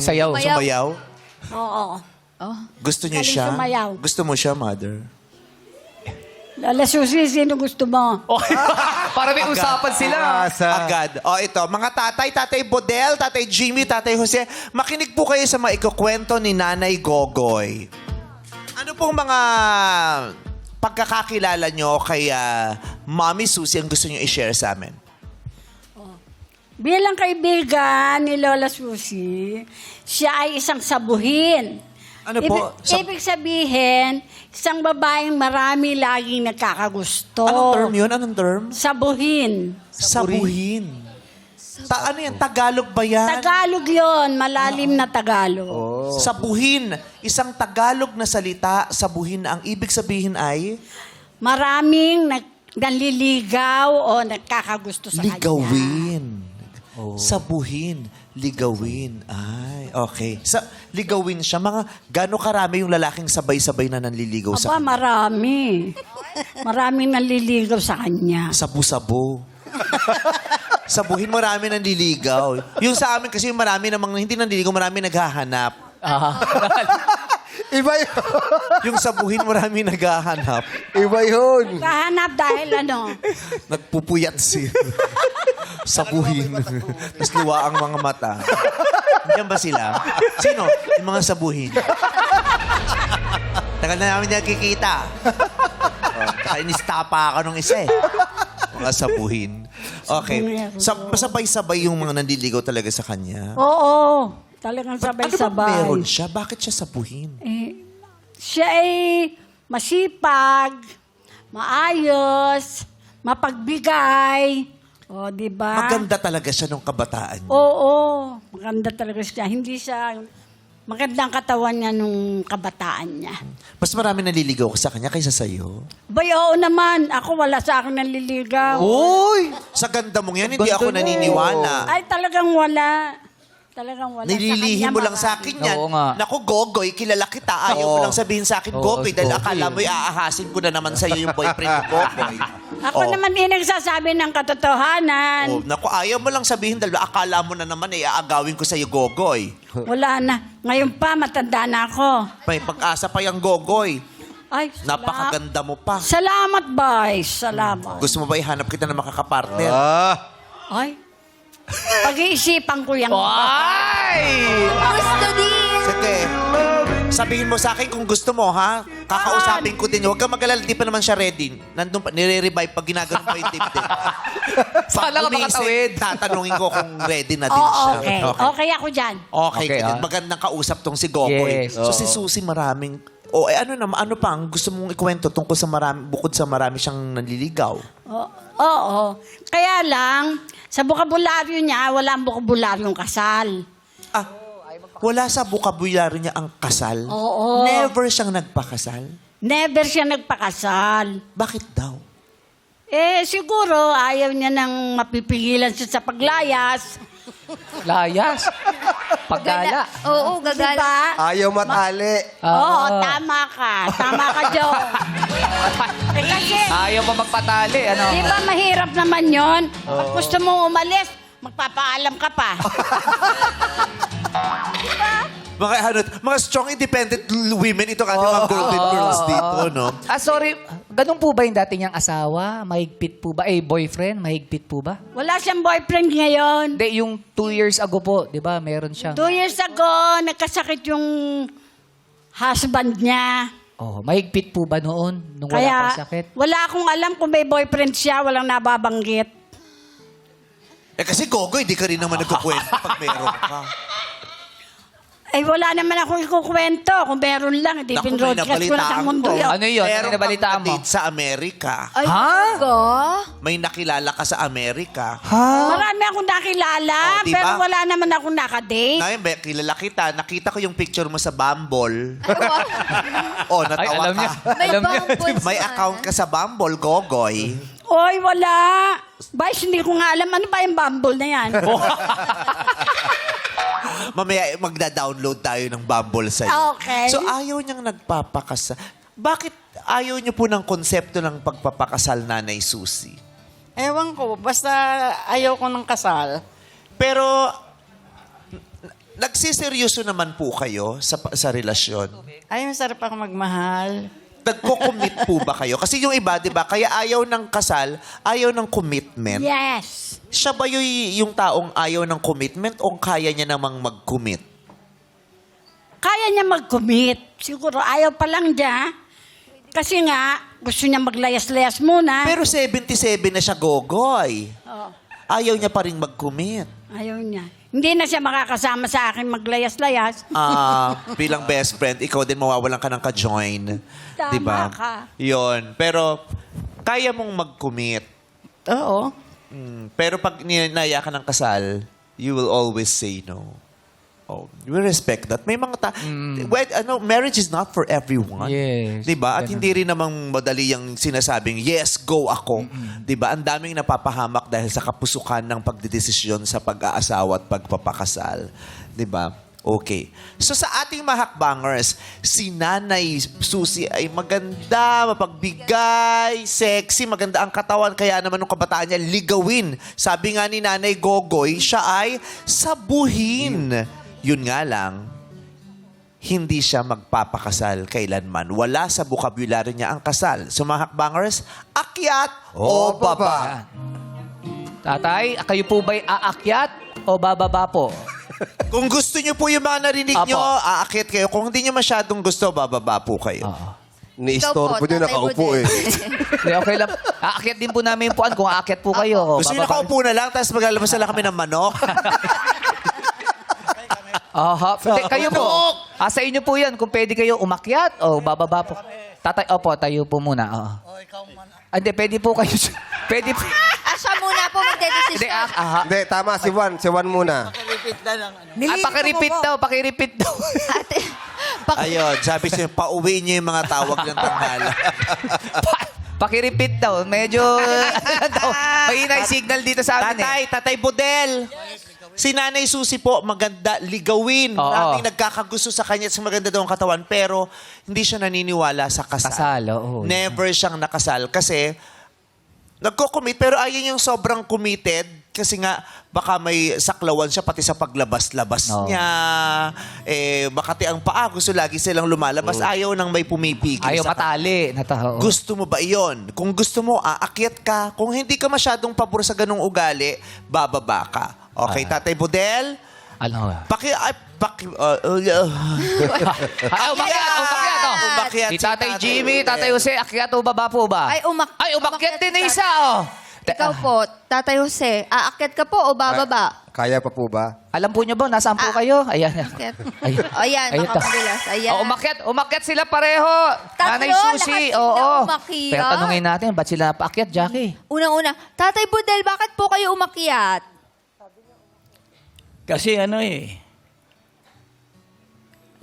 Sayaw. sumayaw, Oo. gusto niyo Galing siya? sumayaw. Gusto mo siya, mother? Lala Susi, sino gusto mo? Para may usapan sila. Agad. O ito, mga Tatay Bodel, Tatay Jimmy, Tatay Jose, makinig po kayo sa mga ikukwento ni Nanay Gogoy. Ano pong mga pagkakakilala nyo kay Mommy Susi ang gusto nyo i-share sa amin? Bilang kaibigan ni Lola Susi, siya ay isang sabuhin. Ano po? Ibig sabihin, isang babaeng marami laging nagkakagusto. Anong term yun? Anong term? Sabuhin. Sabuhin. Ano yan? Tagalog ba yan? Tagalog yon, malalim na Tagalog. Sabuhin. Isang Tagalog na salita, sabuhin. Ang ibig sabihin ay? Maraming nanliligaw o nagkakagusto sa kanya. Ligawin. Sabuhin. Ligawin. Ay, okay. Ligawin siya. Mga gano'ng karami yung lalaking sabay-sabay na nanliligaw sa Aba, kanya? marami. Maraming nanliligaw sa kanya. Sabu-sabo. Sabuhin, marami nanliligaw. Yung sa amin kasi yung marami namang hindi nanliligaw, marami naghahanap. Iba yun. Yung sabuhin, marami naghahanap. Iba yun. Kahanap dahil ano? Nagpupuyat siya. Sabuhin. Tapos luwa ang mga mata. Diyan ba sila? Sino? Yung mga sabuhin. Tagal na namin nakikita. Kaya inistapa ako nung isa eh. Mga sabuhin. Okay. Sabay-sabay yung mga nandiligaw talaga sa kanya. Oo, talagang Ano bang sabay-sabay. meron siya? Bakit siya sabuhin? Siya ay masipag, maayos, mapagbigay. O, di ba? Maganda talaga siya nung kabataan niya. Oo, maganda talaga siya. Hindi siya, magandang katawan niya nung kabataan niya. Mas marami naliligaw ko sa kanya kaysa sa'yo. Bay, oo naman. Ako wala sa akin nanliligaw. Uy! Sa ganda mong yan, hindi ako naniniwala. Ay, talagang wala. Talagang wala. Nililihim mo lang sa marami. akin yan. Oo nga. Naku, Gogoy, kilala kita. Ayaw mo lang sabihin sa akin, Gogoy, dahil akala mo aahasin ko na naman sa'yo yung boyfriend ko, Gogoy. Ako naman din nagsasabi ng katotohanan. Oh, naku, ayaw mo lang sabihin dahil akala mo na naman aagawin ko sa'yo, Gogoy. Wala na. Ngayon pa, matanda na ako. May pag-asa pa yung Gogoy. Ay, Napakaganda mo pa. Salamat, boys. Salamat. Gusto mo ba ihanap kita na makakapartner? Ay, pag-iisipan ko yan. Gusto din. Sige. Sabihin mo sa akin kung gusto mo, ha? Kakausapin ko din. Huwag kang mag-alala, di pa naman siya ready. Nandun pa, nire-revive pag ginaganon pa yung dibdib. Sana ka Pag umisip, makatawid. tatanungin ko kung ready na din Oo, siya. okay. Okay ako dyan. Okay, Okay, ganyan. ah. Magandang kausap tong si Gogoy. Yes. So si Susie maraming... ano pa ang gusto mong ikwento tungkol sa marami, bukod sa marami siyang nanliligaw? Oo. Kaya lang, sa bukabularyo niya, wala ang bukabularyong kasal. Wala sa bukabularyo niya ang kasal? Oo. Never siyang nagpakasal? Never siya nagpakasal. Bakit daw? Siguro ayaw niya nang mapipigilan siya sa paglayas. Layas. Paggala. Oo, gagala. Diba? Ayaw matali. Oo, tama ka. Tama ka, Joe. Kasi, Ayaw pa magpatali, ano? di ba mahirap naman yon? Pag gusto mong umalis, magpapaalam ka pa. Mga strong independent women ito kasi mga golden girls dito, no? Sorry. Ganun po ba yung dati niyang asawa? Mahigpit po ba? Boyfriend? Mahigpit po ba? Wala siyang boyfriend ngayon. Hindi, yung 2 years ago po, di ba? Meron siyang... 2 years ago, nagkasakit yung husband niya. Oh, mahigpit po ba noon? Nung wala Kaya, pang sakit? wala akong alam kung may boyfriend siya, walang nababanggit. Kasi Gogoy, di ka rin naman nagkukwento pag meron ka. Wala naman akong ikukwento. Kung meron lang, hindi Naku, may pinroadcast ko na sa nabalitaan mundo ko. yun. Ano yun? Meron Ano nabalitaan kang mo? na-date sa Amerika. Ay, Ha? talaga? May nakilala ka sa Amerika. Marami akong nakilala, Oh, diba? pero wala naman akong nakadate. Ngayon, kilala kita. Nakita ko yung picture mo sa Bumble. Natawa Ay, alam ka. niya. May Alam niya. bumbles May na. account ka sa Bumble, Gogoy. Oy, wala. Vice, hindi ko nga alam. Ano ba yung Bumble na yan? Mamaya magda-download tayo ng Bumble sa'yo. Okay. So ayaw niyang nagpapakasal. Bakit ayaw niyo po ng konsepto ng pagpapakasal, Nanay Susie? Ewan ko, basta ayaw ko ng kasal. Pero nagsiseryoso naman po kayo sa relasyon? Ay, masarap ako magmahal. Nagko-commit po ba kayo? Kasi yung iba, di ba, kaya ayaw ng kasal, ayaw ng commitment. Yes. Siya ba yung taong ayaw ng commitment o kaya niya namang mag-commit? Kaya niya mag-commit. Siguro ayaw pa lang niya. Kasi nga, gusto niya maglayas-layas muna. Pero 77 na siya, Gogoy. Oo. Ayaw niya pa rin mag-commit. Ayaw niya. Hindi na siya makakasama sa akin maglayas-layas. Bilang best friend, ikaw din mawawalan ka ng ka-join. Tama Diba? ka. Yun. Pero, kaya mong mag-commit. Oo. Pero pag ninaya ka ng kasal, you will always say no. Oh, we respect that. May mga marriage is not for everyone. Yes. 'Di ba? At hindi rin namang madali yung sinasabing, yes, go ako. 'Di ba? Ang daming napapahamak dahil sa kapusukan ng pagdedesisyon sa pag-aasawa at pagpapakasal. 'Di ba? Okay. So sa ating mahakbangers, si Nanay Susie ay maganda, mapagbigay, sexy, maganda ang katawan. Kaya naman nung kabataan niya, ligawin. Sabi nga ni Nanay Gogoy, siya ay sabuhin. Yun nga lang, hindi siya magpapakasal kailanman. Wala sa bukabularyo niya ang kasal. So mga hakbangers, akyat o baba. Tatay, kayo po ba'y aakyat o bababa po? Kung gusto nyo po yung mga narinig Apo. nyo, aakyat kayo. Kung hindi nyo masyadong gusto, bababa po kayo. Ni-istorbo nyo, Tatay nakaupo Budel. eh. Hindi, okay lang. Aakyat din po namin yung puan kung aakyat po kayo. Gusto nyo Bababa- nakaupo na lang, tapos maglalabas na lang kami ng manok? Aha. Hindi, kayo po. Sa inyo po yan. Kung pwede kayo umakyat o bababa po. Tatay, opo, tayo po muna. Oo. Hindi, pwede po kayo. Pwede po. Siya muna po Hindi, magdedesisyon. aha. Hindi, tama, si Juan. Si Juan muna. Pakiripit daw, pakiripit daw. Ate, Ayun, sabi siya, pauwi niyo yung mga tawag ng tanghala. Pakiripit daw. Medyo, mahina yung signal dito sa amin eh. Tatay Budel. Si Nanay Susi po, maganda, ligawin. Oo. Maraming nagkakagusto sa kanya at maganda daw ang katawan, pero hindi siya naniniwala sa kasal. Kasal, oo. Never siyang nakasal kasi nagko-commit pero ayaw niyang sobrang committed kasi nga baka may saklawan siya pati sa paglabas-labas Oo. niya. Makati ang paa, gusto lagi silang lumalabas. Ayaw nang may pumipigil. Ayaw sa matali. Nataho. Gusto mo ba iyon? Kung gusto mo, aakyat ka. Kung hindi ka masyadong pabor sa ganong ugali, bababa ka. Okay, Tatay Budel? Ano? Umakyat, Umakyat, oh. Umakyat Si Tatay Jimmy, Tatay Jose, akyat o baba po ba? Ay, umakyat din na isa, oh. Ikaw po, Tatay Jose, aakyat ka po o bababa? Kaya pa po ba? Alam po niyo ba, nasaan po kayo? Ayan. Akyat. Ayan. Ayan, Ayun baka to. madalas. Ayan. Umakyat sila pareho. Tatlo, Nanay Susi, lahat sila oo. umakyat. Pero tanungin natin, ba't sila napaakyat, Jackie? Unang-una, Tatay Budel, bakit po kayo umakyat? Kasi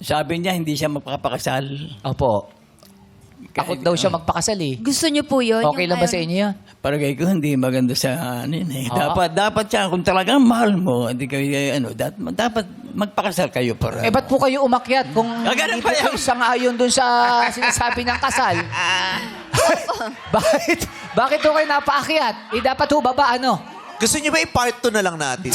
sabi niya hindi siya magpapakasal. Opo. Takot daw siya magpakasal eh. Gusto niyo po yun? Okay Yung lang ba ayaw- sa inyo yan? Paragay ko hindi maganda sa eh. Oo. Dapat siya kung talagang mahal mo, hindi kayo dapat magpakasal kayo para. Ba't po kayo umakyat kung Ganun hindi pa po yan. kayo sang-ayon dun sa sinasabi ng kasal? Bakit po kayo napaakyat? Dapat ho baba, ano? Gusto niyo ba i-part 2 na lang natin?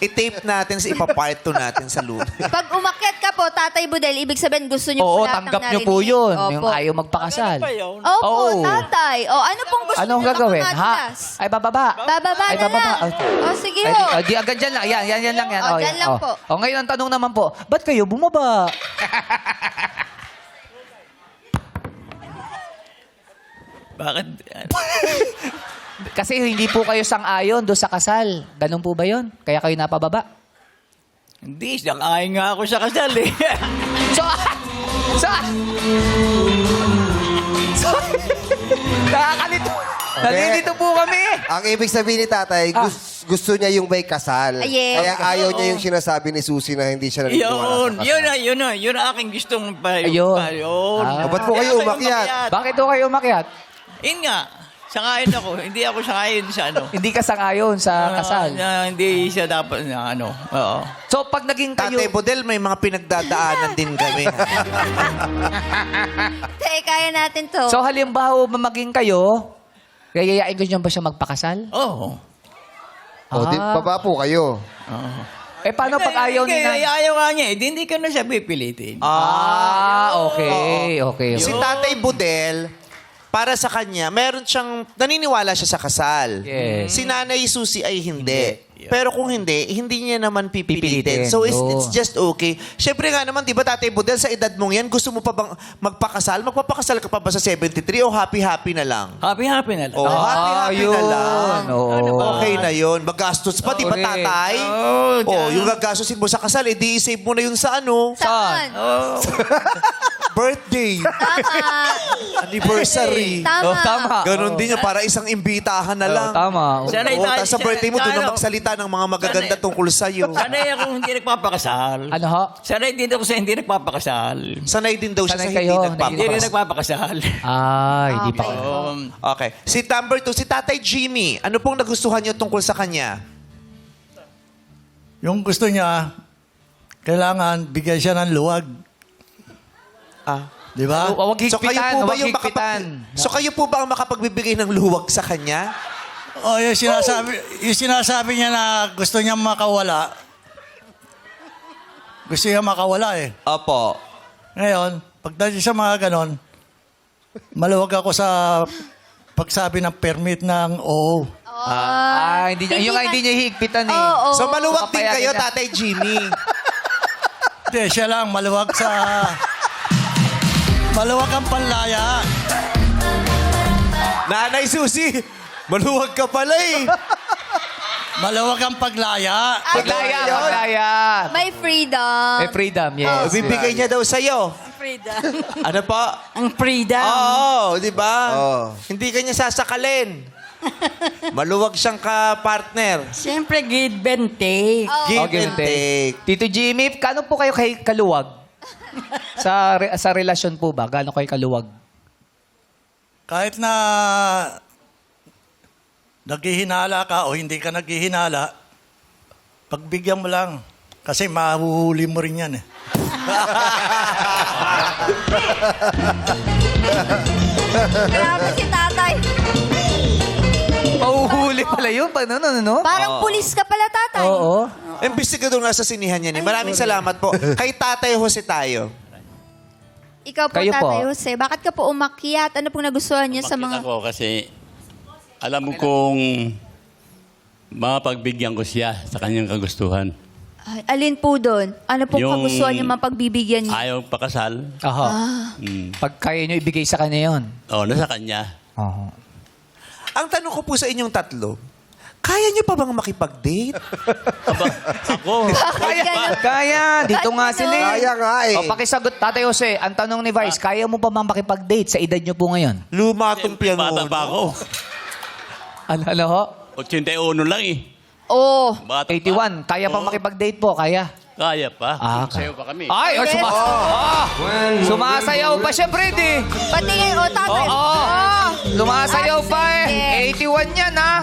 I-tape natin, ipa-part 2 natin sa loop. Pag umakyat ka po, Tatay Budel, ibig sabihin gusto niyo Oo, po lahat ng tanggap niyo po narinig. yun. Opo. Yung ayaw magpakasal. Opo, Oo. Tatay. O, ano pong gusto Anong niyo gagawin? Ha? madalas? Ay, bababa. Bababa Ay, na bababa. lang. O, sige Ay, ho. di agad dyan lang. Yan lang yan. O, dyan lang po. O, ngayon ang tanong naman po, ba't kayo bumaba? Bakit? Kasi hindi po kayo sang-ayon doon sa kasal. Ganun po ba yun? Kaya kayo napababa? Hindi, sang-ayon nga ako sa kasal eh. Nakakalito. Nalilito po kami. Ang ibig sabihin ni tatay, gusto niya yung may kasal. Yes. Kaya ayaw niya yung sinasabi ni Susie na hindi siya naniniwala sa kasal. Yun ang aking gustong Ayun. Yun. Ba't po kayo umakyat? Bakit po kayo umakyat? Yun nga, sangayon ako. Hindi ako sangayon sa Hindi ka sang-ayon sa kasal. hindi siya dapat na Oo. So, pag naging kayo... Tatay Budel, may mga pinagdadaanan din kami. Tay, kaya natin to. So, halimbawa maging kayo, yayayain ko niyo ba siya magpakasal? Oo. O, di, baba po kayo. Eh, paano pag ayaw ni nanay? Ayaw nga niya eh. Hindi ka na siya pipilitin. Okay. Si Tatay Budel, para sa kanya, meron siyang, naniniwala siya sa kasal. Yes. Si Nanay Susi ay hindi. Pero kung hindi niya naman pipilitin. Pipilitin. So, it's Oo. just okay. Siyempre nga naman, di ba, Tatay Budel, sa edad mong yan, gusto mo pa bang magpakasal? Magpapakasal ka pa ba sa 73 o happy-happy na lang? Happy na lang. Oh, happy-happy na lang. Oo. Okay na yun. Magastos pa, di ba, Correct. tatay? Oh, yung gagastosin mo sa kasal, edi i-save mo na yun sa ano? Saan? Birthday. Tama. Anniversary. Tama. Tama. Ganon din yun, para isang imbitahan na lang. Tama. Sanay Oo, tayo- tapos sa birthday mo, doon na Sana- magsalita ng mga magaganda tungkol sa'yo. Sanay ako hindi nagpapakasal. Ano ho? Sanay din ako sa hindi nagpapakasal. Sanay din daw siya Sanay sa kayo, hindi Hindi rin nagpapakasal. nagpapakasal. Hindi pa. Okay. Si number 2, si Tatay Jimmy. Ano pong nagustuhan niyo tungkol sa kanya? Yung gusto niya, kailangan bigyan siya ng luwag. Di ba? Huwag higpitan, huwag higpitan. So kayo po ba ang makapagbibigay ng luwag sa kanya? O, yung sinasabi niya na gusto niya makawala. Gusto niya makawala eh. Opo. Ngayon, pagdating sa mga ganon, maluwag ako sa pagsabi ng permit ng oo. Yung nga hindi niya hihigpitan eh. Oo. So maluwag din Papayagan kayo, na. Tatay Jimmy. Hindi, siya lang, maluwag sa... maluwag ang panlaya. Nanay Susi, maluwag ka pala eh. Maluwag ang paglaya. Paglaya. May freedom. May freedom, yes. Bibigay niya daw sa'yo. Freedom. Ano po? Ang freedom. Oo, di ba? Oo. Hindi ka niya sasakalin. Maluwag siyang ka-partner. Siyempre, give and take. Give Okay, and take. Tito Jimmy, kano po kayo kay kaluwag? sa relasyon po ba? Gaano kayo kaluwag? Kahit na naghihinala ka o hindi ka naghihinala, pagbigyan mo lang. Kasi mahuhuli mo rin yan eh. Grabe si tatay. Pauhuli pala yun. No? Parang pulis ka pala, tatay. Oo. Imbestigador nasa sinihan yan eh. Maraming salamat po. Kay Tatay Jose tayo. Ikaw po, Kayo po. Tatay Jose. Bakit ka po umakyat? Ano pong nagustuhan niyo sa mga... Ako kasi alam mo kung mapagbigyan ko siya sa kanyang kagustuhan. Ay, alin po doon? Ano pong Yung- kagustuhan niyo mapagbibigyan niyo? Ayaw pakasal. Aha. Mm. Pag kaya nyo ibigay sa kanya yun. Nasa kanya. Aha. Ang tanong ko po sa inyong tatlo, kaya niyo pa bang makipag-date? Aba, ako, Bakit ganun? Kaya. Dito nga sila eh. Kaya nga eh. O, pakisagot, Tatay Jose, ang tanong ni Vice, kaya mo pa bang makipag-date sa edad nyo po ngayon? Luma tong piano. bata pa ako. Ano ho? 81 lang eh. Oh. Bata pa. 81. Kaya pa makipag-date po? Kaya? Kaya pa. Kaya. Sayo pa kami. Ay, sumasayaw pa siya, Freddy. Patingin, tatay. Lumasayaw pa Ascending. 81 yan, ha?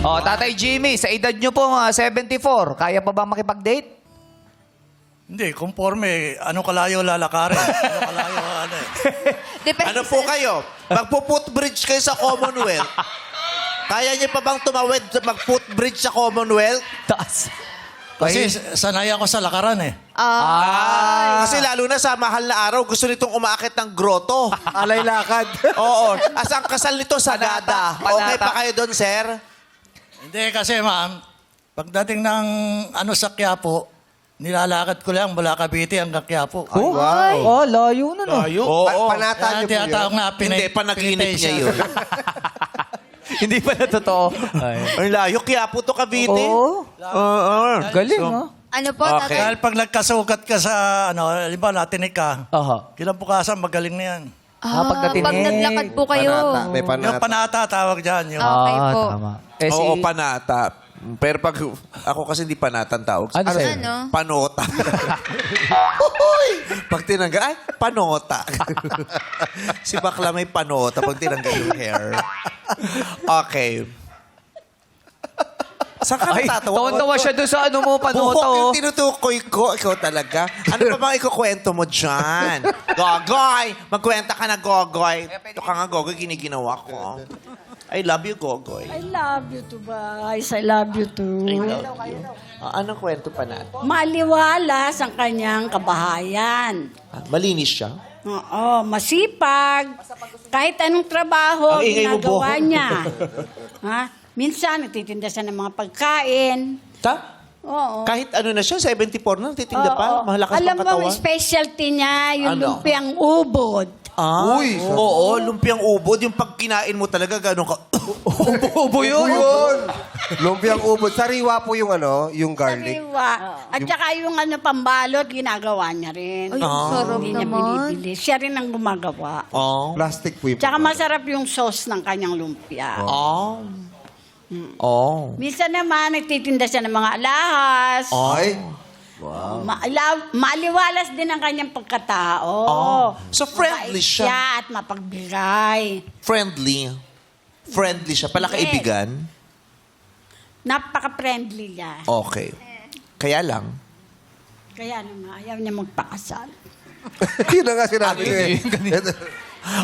Tatay Jimmy, sa edad nyo po, 74, kaya pa ba makipag-date? Hindi, conforme, ano kalayo lalakarin. Ano kalayo, ano eh. Depende Ano po kayo? Magpo-footbridge kayo sa Commonwealth. Kaya niyo pa bang tumawid mag-footbridge sa Commonwealth? Taas. Kasi sanay ako sa lakaran eh. Kasi lalo na sa mahal na araw, gusto nitong umaakit ng groto. Alay lakad. Oo. As ang kasal nito, Sagada. Panata. Okay pa kayo doon, sir? Hindi kasi ma'am, pagdating ng ano sa Quiapo, nilalakad ko lang mula Cavite hanggang Quiapo. Oh, wow. Layo na, no? Oo. Panata niyo po yun. Tinatawag na Hindi, panaginip niya yun. Hindi pa na totoo. Ang layo, kaya po to Cavite. Oo. Galing, no? Ano po, Okay. tatay? Dahil pag nagkasukat ka sa, ano, halimbawa natinig ka, Aha. kilampukasan, magaling na yan. pagdating Pag naglakad po kayo. Panata. May Yung panata. panata, tawag dyan. Yung, Okay po. Tama. Oo, panata. Pero pag ako kasi hindi panatan tawag. Ano sa'yo? Ano? Panota. Uy! Pag tinanggal, ay, panota. Si bakla may panota pag tinanggal yung hair. Okay. Saan ka Ay, natatawa? tawan-tawa siya doon sa ano mo, panota, Buhok oh. yung tinutukoy ko. Ikaw talaga. Ano pa bang ikukwento mo dyan? Gogoy! Magkwenta ka na, Gogoy. Ito ka nga, Gogoy, giniginawa ko. I love you, Gogoy. I love you too, guys. I love you too. Anong kwento pa natin? Maliwalas ang kanyang kabahayan. Malinis siya? Oo, masipag. Kahit anong trabaho, Ang ingay mo, ginagawa Bo. niya. Ha? Minsan, nagtitinda siya ng mga pagkain. Oo. Kahit ano na siya, 74 na, titinda Oo. pa. Malakas Alam pang mo, katawan. ang specialty niya, yung Ano? lumpiang ubod. Uy! Oo, lumpiang ubod. Yung pag kinain mo talaga, gano'n ka... Ubo yun. Yun! Lumpiang ubod. Sariwa po yung ano, yung garlic. Sariwa. At saka yung ano, pambalot, ginagawa niya rin. Ay, sarap Hindi niya naman. binibili. Siya rin ang gumagawa. Oh. Plastic po yung Tsaka masarap yung sauce ng kanyang lumpia. Oh. Oh. Minsan naman, nagtitinda siya ng mga alahas. Ay! Maliwalas din ang kanyang pagkatao. So friendly Mabait siya. at mapagbigay. Friendly. Friendly siya. Pala kaibigan. Napaka-friendly niya. Okay. Kaya lang. Kaya naman, ayaw niya magpakasal. Yun na nga sinabi ko eh.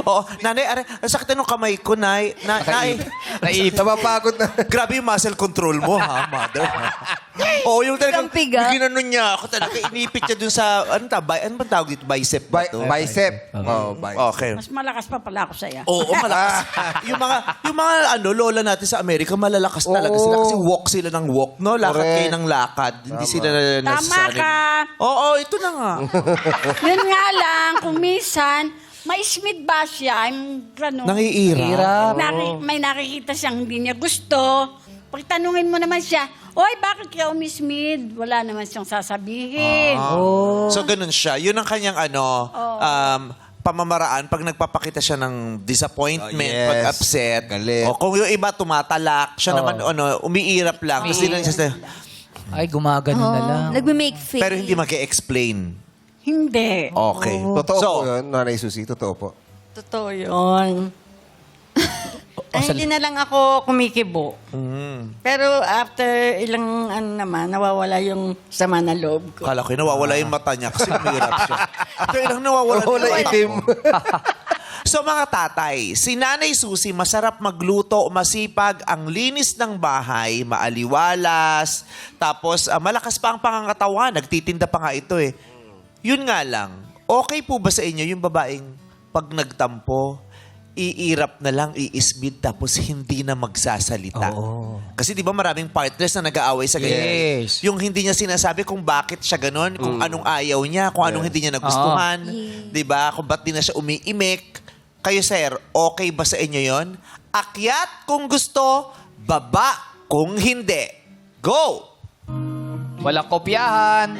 Oo, nanay, ang sakit na nung kamay ko, nay. Nay, Napapagod na. grabe yung muscle control mo, ha, mother? Oo, yung talagang, Pigang-piga. ginanon niya ako talaga. Inipit niya dun sa, ano bang tawag dito? Bicep ba to? Bicep. Oh, bicep. Okay. Mas malakas pa pala ako sa'yo. Oo, malakas. yung mga lola natin sa Amerika, malalakas talaga sila. Kasi walk sila ng walk, no? Lakad Correct. kayo ng lakad. Hindi sila Tama nasasanay. ka. Oo, ito na nga. Yun nga lang, kung minsan, may Smith ba siya? I'm gano'n. Nangiira. May nakikita siyang hindi niya gusto. Pag tanungin mo naman siya, Oy, bakit ka Smith? Wala naman siyang sasabihin. So, ganun siya. Yun ang kanyang pamamaraan pag nagpapakita siya ng disappointment, Yes. pag upset. Galit. O kung yung iba tumatalak, siya naman umiirap lang. Tapos sila Ay, gumagano na lang. Nagme-make face. pero hindi mag-explain. Hindi. Okay. Totoo So, po yun, Nanay Susi. Totoo po. Totoo yun. Ay, hindi na lang ako kumikibo. Pero after ilang naman, nawawala yung sama na loob ko. kala ko nawawala yung mata niya kasi umiirap siya. Pero ilang nawawala. Wala itim. So mga tatay, si Nanay Susi masarap magluto, masipag, ang linis ng bahay, maaliwalas, tapos malakas pa ang pangangatawan, nagtitinda pa nga ito eh. Yun nga lang, okay po ba sa inyo yung babaeng pag nagtampo, iirap na lang, iisbid, tapos hindi na magsasalita? Kasi di ba maraming partners na nag-aaway sa ganyan? Yes. Yung hindi niya sinasabi kung bakit siya ganon, kung anong ayaw niya, kung anong hindi niya nagustuhan. Di ba? Kung ba't di na siya umiimik. Kayo, sir, okay ba sa inyo yon? Akyat kung gusto, baba kung hindi. Go! Walang kopyahan.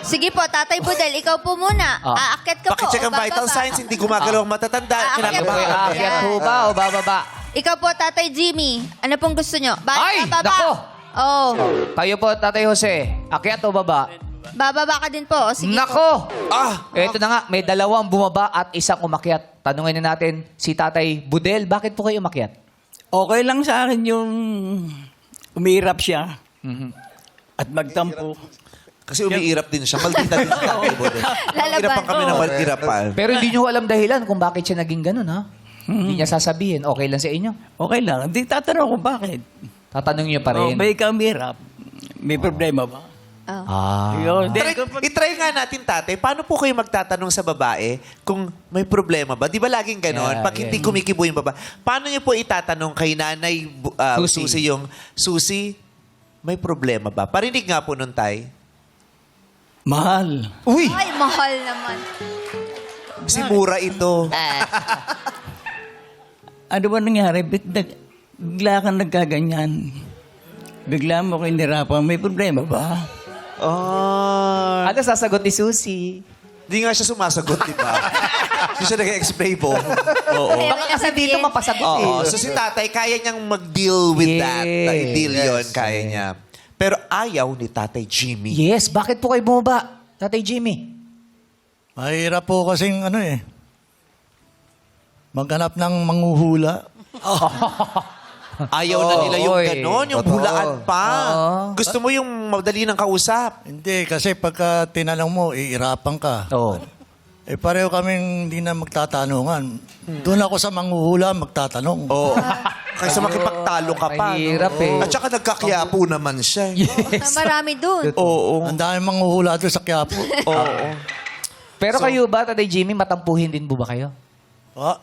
Sige po, Tatay Budel, ikaw po muna. Aakyat ka po. Pakicheck ang o vital bababa? signs, hindi gumagalaw ang matatanda. Aakyat Kayo Kinakabahan. po ay aakyat po ba o bababa? Ikaw po, Tatay Jimmy. Ano pong gusto nyo? Ay, Bababa? nako! Oh, Kayo po, Tatay Jose. Akyat o baba? bababa ka din po. O, sige po. Nako! Ah! Ito na nga, may dalawang bumaba at isang umakyat. Tanungin na natin si Tatay Budel, bakit po kayo umakyat? Okay lang sa akin yung umirap siya at magtampo. Kasi umiirap din siya. Maldita din siya. Lalaban. Irapan kami ng maldirapan. Pero hindi nyo alam dahilan kung bakit siya naging ganun, ha? Hindi niya sasabihin. Okay lang sa inyo? Okay lang. Hindi tatanong ko bakit. Tatanong niyo pa rin. May ka umirap. May problema ba? Yun. I-try nga natin, tatay. Paano po kayo magtatanong sa babae kung may problema ba? Di ba laging ganon? Yeah, Pag hindi kumikibo yung babae. Paano niyo po itatanong kay Nanay Susi. Susi yung, Susi, may problema ba? Parinig nga po nun, tay. Mahal. Uy! Ay, mahal naman. Si Mura ito. Ano ba nangyari? Bigla kang nagkaganyan. Bigla mo kinirapan. May problema ba? Ah. Ano sasagot ni Susi? Di nga siya sumasagot, di ba? Hindi siya nag-explain po. Oo. Pero Baka kasi dito mapasagot Oo. eh. So si tatay, kaya niyang mag-deal with that. Yes. I-deal yun, kaya niya. Pero ayaw ni Tatay Jimmy. Yes, bakit po kayo bumaba, Tatay Jimmy? Mahirap po kasing maghanap ng manghuhula. Ayaw na nila yung Oy. gano'n, yung Totoo. hulaan pa. Oo. Gusto mo yung madali ng kausap. Hindi, kasi pagka tinanong mo, iirapan ka. Oo. Pareho kaming hindi na magtatanungan. Doon ako sa manghuhula magtatanong. Oo. Kaysa makipagtalo ka pa. Mahirap no? eh. At saka nagkakiyapo naman siya. Marami dun. Oo. Ang dami manghuhula doon sa Quiapo. Oo. Pero kayo ba, Tatay Jimmy, matampuhin din po ba kayo?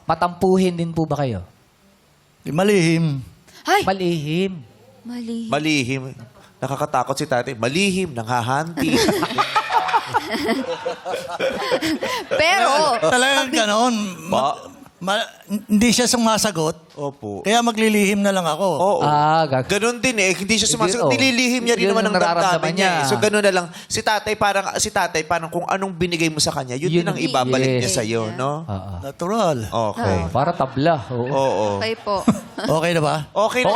Matampuhin din po ba kayo? Malihim. Ay, Malihim. mali. Malihim. Nakakatakot si tatay. Malihim, nanghahanti. Pero, Talagang ganon. Hindi siya sumasagot. Opo. Kaya maglilihim na lang ako. Oo. Ganon Ganon din eh. Hindi siya sumasagot. Hindi, Nililihim niya rin Yun naman ang ang damdamin nararamdaman niya. niya. So ganon na lang. Si tatay parang kung anong binigay mo sa kanya, yun din ang ibabalik niya Yes. sa'yo, no? Natural. Okay. Para tabla. Oo. Oo. okay po. Okay na ba? Okay na.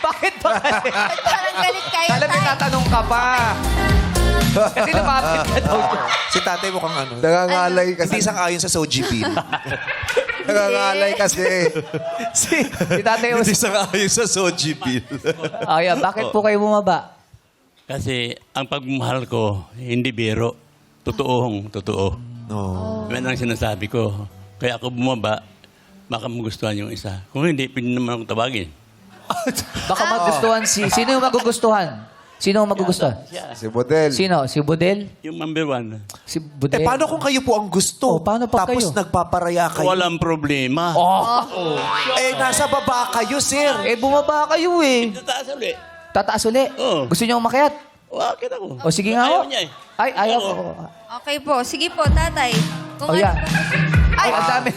Bakit ba kasi? Parang galit kayo, Alam mo, Tay. tatanong ka pa. Kasi lumapit ka daw. Si tatay mukhang ano. Nangangalay Hindi kasi. sang-ayon sa Soji Bill. Nangangalay kasi. si Tatay Hindi Jose. sang-ayon sa Soji Bill. Ayan, bakit po kayo bumaba? Kasi ang pagmamahal ko, hindi biro. Totoo. No. Yan ang sinasabi ko. Kaya ako bumaba, baka magustuhan yung isa. Kung hindi, pwede naman akong tawagin. Baka magustuhan sino yung magugustuhan? Sino ang magugustuhan? Si Bodel. Sino? Si Budel? Yung number one. Si Budel? Paano kung kayo po ang gusto? Oh, paano pag Tapos kayo? nagpaparaya kayo? Walang problema. Nasa baba kayo, sir. Bumaba kayo Tataas ulit. Tataas uli? Oo. Gusto niyo umakyat? Wakit ako. O sige nga Ayaw ho. niya eh. Ay, ayaw Oo. ko. Okay po. Sige po, tatay. Kung Oh, yeah. Ay, Ang dami.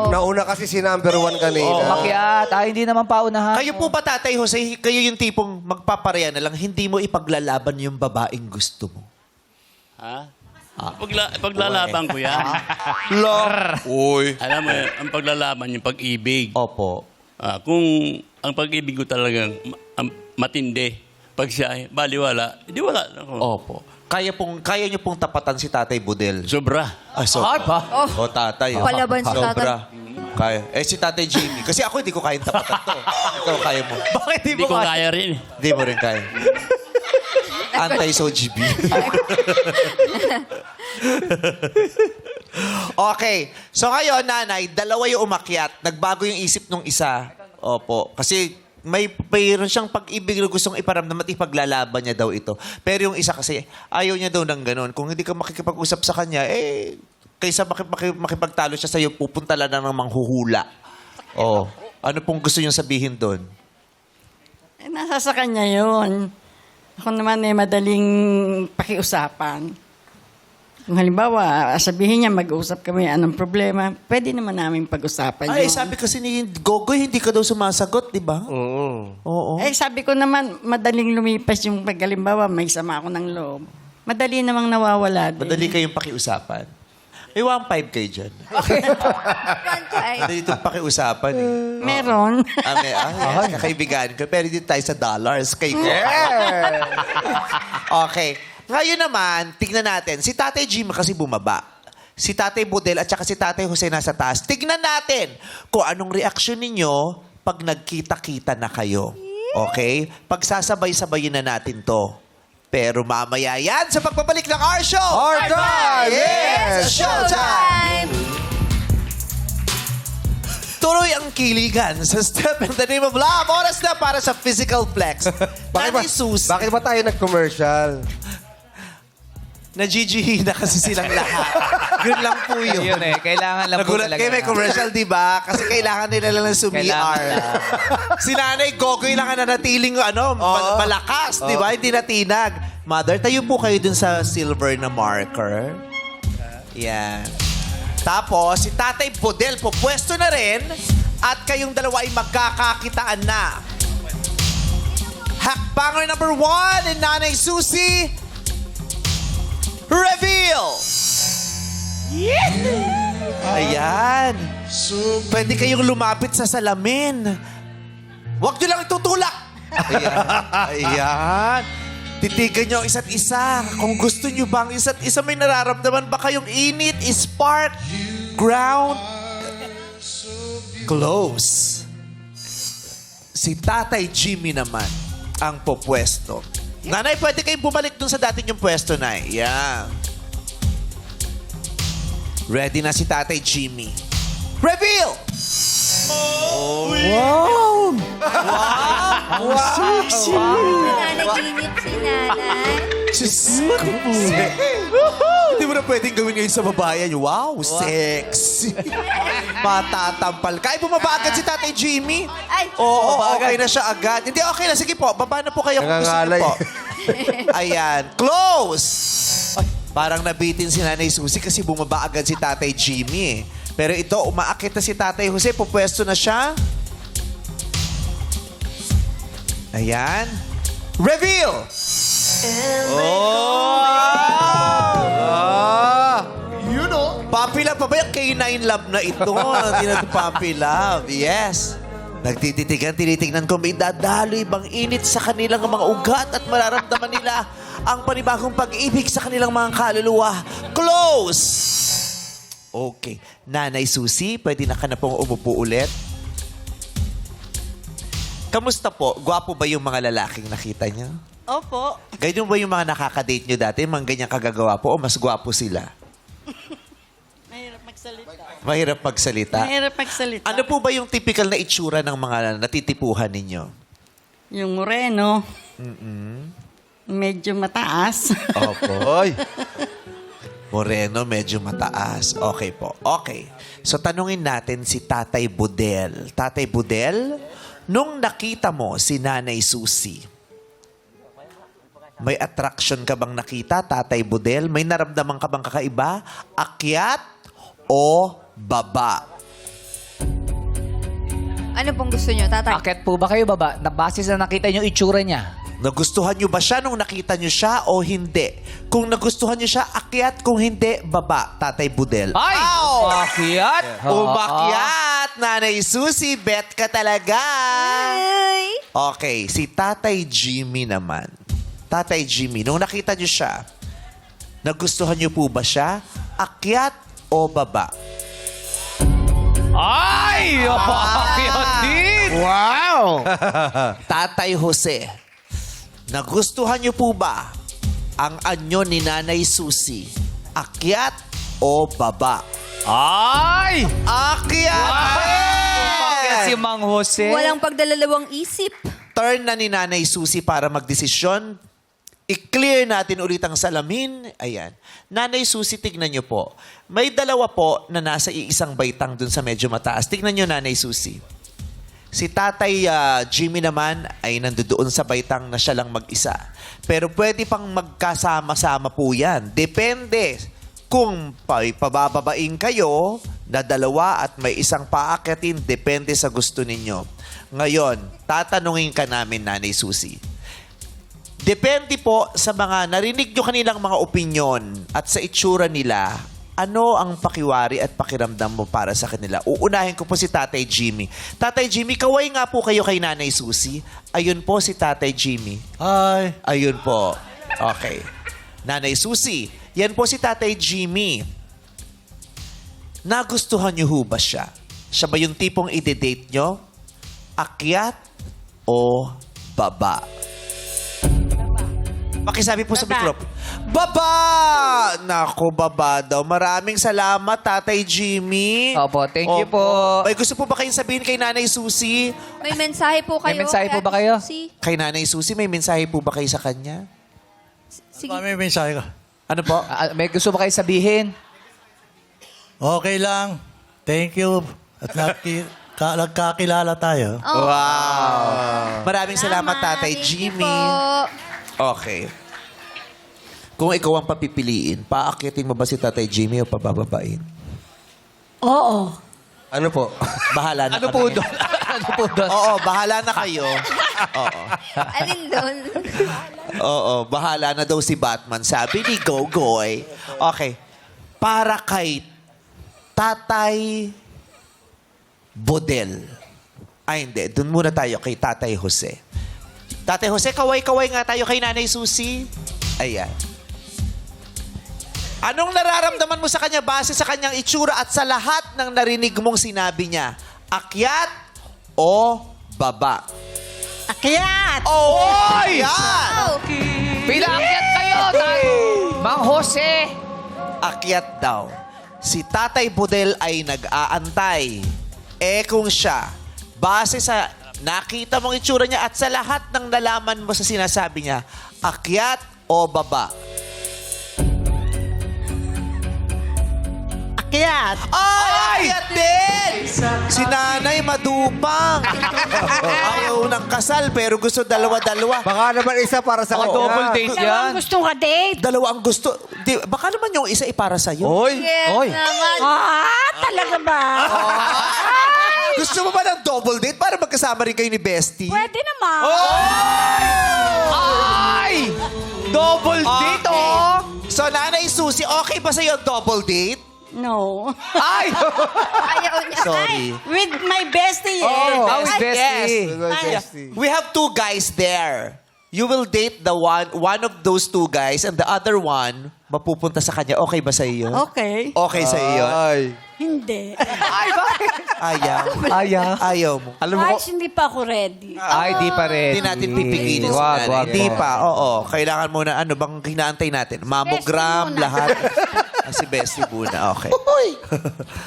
Nauna kasi si number 1 kanina. Umakyat. Hindi naman paunahan. Kayo po ba, Tatay Jose, kayo yung tipong magpaparaya na lang, hindi mo ipaglalaban yung babaeng gusto mo? Ha? Paglalaban ko yan. Uy. Alam mo, ang paglalaban yung pag-ibig. Opo. Kung ang pag-ibig ko talagang matindi, pag siya ay baliwala, hindi wala. Ako. Opo. Kaya niyo pong tapatan si Tatay Budel. Sobra. Ay, sobra. Oh. Tatay. Palaban si Sobra. Kaya. Si Tatay Jimmy. Kasi ako hindi ko kayang tapatan to. Ikaw kaya mo. Bakit Hindi ko kaya rin. Hindi mo rin kaya. Anti-SOGB. Okay. So ngayon, nanay, dalawa yung umakyat. Nagbago yung isip nung isa. Opo. Kasi mayroon siyang pag-ibig na gustong iparamdam at ipaglalaban niya daw ito. Pero yung isa kasi, ayaw niya daw ng ganun. Kung hindi ka makikipag-usap sa kanya, kaysa makipagtalo siya sa'yo, pupunta lang ng manghuhula. Oh. Ano pong gusto niyong sabihin doon? Nasa sa kanya yun. Ako naman madaling pakiusapan. Kung halimbawa, sabihin niya, mag-usap kami, anong problema, pwede naman namin pag-usapan Ay, yun. sabi kasi ni Gogoy, hindi ka daw sumasagot, di ba? Oo. Sabi ko naman, madaling lumipas yung pag halimbawa, may sama ako ng loob. Madali namang nawawala din. Madali kayong pakiusapan. May 1.5 kayo dyan. Madali itong pakiusapan eh. Meron. Kakaibigan ko. Pero dito tayo sa dollars. Kay ko. Okay. Ngayon naman, tignan natin. Si Tatay Jim kasi bumaba. Si Tatay Budel at saka si Tatay Jose nasa taas. Tignan natin kung anong reaksyon ninyo pag nagkita-kita na kayo. Okay? Pagsasabay-sabayin na natin to. Pero mamaya yan sa pagbabalik ng our show. Our Drive! Yes! Showtime! Tuloy ang kiligan sa Step in the Name of Love. Oras na para sa physical flex. Nanay Susie. Bakit ba tayo nag-commercial? Na-GG na kasi silang lahat. Yun lang po yun. Yun kailangan lang po Nagulat talaga. kayo may commercial, di ba? Kasi kailangan nila lang Kailangan sumi-R. lang. Si Nanay Gogoy lang ang nanatiling malakas, di ba? Hindi natinag. Mother, tayo po kayo dun sa silver na marker. Yan. Tapos, si Tatay Budel po, pwesto na rin. At kayong dalawa ay magkakakitaan na. Hakbanger number 1 and Nanay Susie. Reveal! Ayan. Pwede kayong lumapit sa salamin. Huwag nyo lang itutulak. Ayan. Ayan. Titigan nyo ang isa't isa. Kung gusto nyo bang isa't isa may nararamdaman ba kayong init, spark, ground, close. Si Tatay Jimmy naman ang popwesto. Nanay, pwede kayong bumalik dun sa dati yung pwesto, Nay. Yeah. Ready na si Tatay Jimmy. Reveal! Nanaginip si nanay. Hindi mo na pwedeng gawin ngayon sa babayan. Wow, sexy. Matatampal ka. Ay, bumaba agad si Tatay Jimmy. Ay. Oo, okay na siya agad. Hindi, okay na. Sige po, baba na po kayo kung gusto niyo Nangangalay. po. Ayan, close! Ay, parang nabitin si Nanay Susie kasi bumaba agad si Tatay Jimmy eh. Pero ito, umaakit na si Tatay Jose. Pupwesto na siya. Ayan. Reveal! Puppy love pa ba yung K9 love na ito? Hindi na ito puppy love. Yes. Nagtititigan, tinitignan ko may dadaloy bang init sa kanilang mga ugat at mararamdaman nila ang panibagong pag-ibig sa kanilang mga kaluluwa. Close! Okay. Nanay Susie, pwede na ka na pong umupo ulit. Kamusta po? Gwapo ba yung mga lalaking nakita niyo? Opo. Ganyan ba yung mga nakaka-date niyo dati? Mga ganyan kagagawa po o mas gwapo sila? Mahirap magsalita. Mahirap magsalita. Mahirap magsalita. Ano po ba yung typical na itsura ng mga natitipuhan ninyo? Yung moreno. Medyo mataas. Opo. Moreno, medyo mataas. Okay po. Okay. So, tanungin natin si Tatay Budel. Tatay Budel, nung nakita mo si Nanay Susie, may attraction ka bang nakita, Tatay Budel? May naramdaman ka bang kakaiba? Akyat o baba? Ano pong gusto nyo, tatay? Akit po ba kayo baba? Base sa nakita nyo itsura niya. Nagustuhan nyo ba siya nung nakita nyo siya o hindi? Kung nagustuhan nyo siya, akyat. Kung hindi, baba, Tatay Budel. Ay! Ow! Umakyat! Umakyat! Nanay Susie, bet ka talaga! Ay! Okay, si Tatay Jimmy naman. Tatay Jimmy, nung nakita nyo siya, nagustuhan nyo po ba siya? Akyat o baba? Ay! Umakyat din! Wow! Tatay Jose, nagustuhan niyo po ba ang anyo ni Nanay Susie? Akyat o baba? Ay! Akyat! Umakyat si Mang Jose. Walang pagdalalawang isip. Turn na ni Nanay Susie para magdesisyon. I-clear natin ulit ang salamin. Ayan. Nanay Susie, tignan niyo po. May dalawa po na nasa iisang baitang dun sa medyo mataas. Tignan niyo, Nanay Susie. Si Tatay Jimmy naman ay nandoon sa baitang na siya lang mag-isa. Pero pwede pang magkasama-sama po yan. Depende kung pabababain kayo na dalawa at may isang paakyatin, depende sa gusto ninyo. Ngayon, tatanungin ka namin, Nanay Susie. Depende po sa mga narinig nyo kanilang mga opinyon at sa itsura nila, ano ang pakiwari at pakiramdam mo para sa kanila? Uunahin ko po si Tatay Jimmy. Tatay Jimmy, kaway nga po kayo kay Nanay Susie. Ayun po si Tatay Jimmy. Hi. Ayun po. Okay. Nanay Susie, yan po si Tatay Jimmy. Nagustuhan niyo ho ba siya? Siya ba yung tipong ide-date nyo? Akyat o baba? Pakisabi po sa Baba. mikrop. Baba! Nako, baba daw. Maraming salamat, Tatay Jimmy. Opo, thank you Opo. po. May gusto po ba kayong sabihin kay Nanay Susie? May mensahe po kayo. May mensahe po kay ba kayo? Susie? Kay Nanay Susie, may mensahe po ba kayo sa kanya? Sige. May mensahe ka. Ano po? May gusto ba kayo sabihin? Okay lang. Thank you. At nagkakilala tayo. Oh. Wow! Maraming salamat, Tatay Thank you Jimmy. po. Okay. Kung ikaw ang papipiliin, paakyatin mo ba si Tatay Jimmy o pabababain? Oo. Ano po? Bahala na Ano kami. po doon? Ano po doon? Oo, bahala na kayo. Oo. Alin doon? Oo, bahala na daw si Batman. Sabi ni Gogoy. Okay. Para kay Tatay Budel. Ay, hindi. Doon muna tayo kay Tatay Jose. Tatay Jose, kaway-kaway nga tayo kay Nanay Susie. Ayan. Anong nararamdaman mo sa kanya base sa kanyang itsura at sa lahat ng narinig mong sinabi niya? Akyat o baba? Akyat! Oy! Yan! Oh. Pinaakyat kayo, Mang Jose. Akyat daw. Si Tatay Budel ay nag-aantay. Kung siya, base sa nakita mong itsura niya at sa lahat ng nalaman mo sa sinasabi niya, akyat o baba? Akyat! Ay! Akyat din! Si Nanay madupang. Ayaw ng kasal pero gusto dalawa-dalawa. Baka naman isa para sa Baka kanya. double date yan. Dalawang gustong ka-date. Dalawa ang gusto. Di, baka naman yung isa para sa'yo. Oy! Yes Oy. naman. Talaga ba? Gusto mo ba ng double date para magkasama rin kayo ni Bestie? Pwede naman. Ay! Double date, Okay. oh! So, Nanay Susie, okay ba sa'yo ang double date? No. Ay! Ayaw niya. Sorry. With my bestie, eh. How is Ay, Bestie? yes. We have two guys there. You will date the one of those two guys and the other one mapupunta sa kanya. Okay ba sa iyo? Okay. Okay sa iyo? Ay. Hindi. Ay, bakit? Ayaw. Ayaw. Ayaw mo. Alam mo, Ay, hindi pa ako ready. Ay, di pa rin. Hindi natin pipigilin si Wag, nanay. wag, Hindi wag. pa. Oo. Kailangan muna, ano bang hinaantay natin? Mammogram, Testing muna. lahat. Si Bestie muna, okay.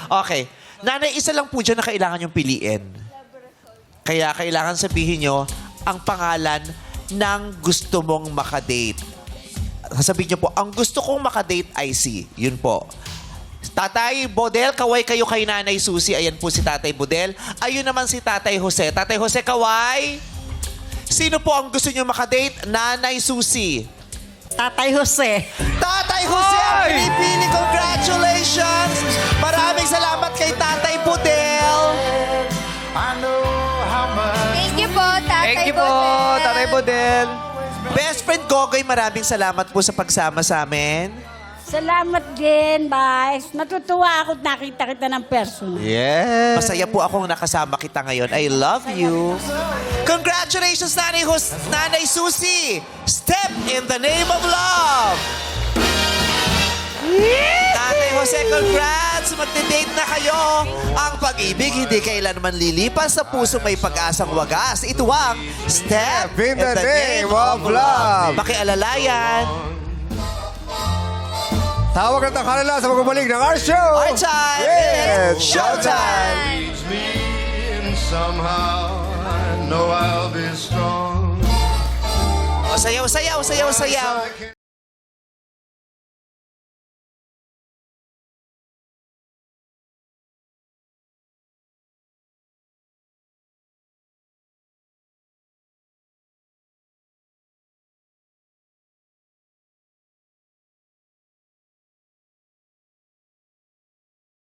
Okay. Nanay, isa lang po dyan na kailangan yung piliin. Kaya kailangan sabihin nyo ang pangalan ng gusto mong makadate. Sasabihin nyo po, ang gusto kong makadate ay si. Yun po. Tatay Bodel, kaway kayo kay Nanay Susie. Ayan po si Tatay Bodel. Ayun naman si Tatay Jose. Tatay Jose, kaway. Sino po ang gusto nyo makadate? Nanay Susie. Tatay Jose. Tatay Jose ang pinipili. Congratulations! Maraming salamat kay Tatay Bodel. Thank you po, Tatay Thank you po, Bodel. Tatay Bodel. Best friend Gogoy, maraming salamat po sa pagsama sa amin. Salamat din, Vice. Natutuwa ako at nakita kita ng personal. Yes. Masaya po akong nakasama kita ngayon. I love you. Congratulations, Nanay Susie! Step in the name of love! Tatay Jose, congrats! Magde-date na kayo! Ang pag-ibig hindi kailanman lilipas sa puso may pag-asang wagas. Ito ang Step in the name of love. Pakialalayan. Tawag at nakalala sa pagbabalik ng our show. Our time is showtime! Leads me and somehow I know I'll be strong. O, sayaw, sayaw, sayaw, sayaw.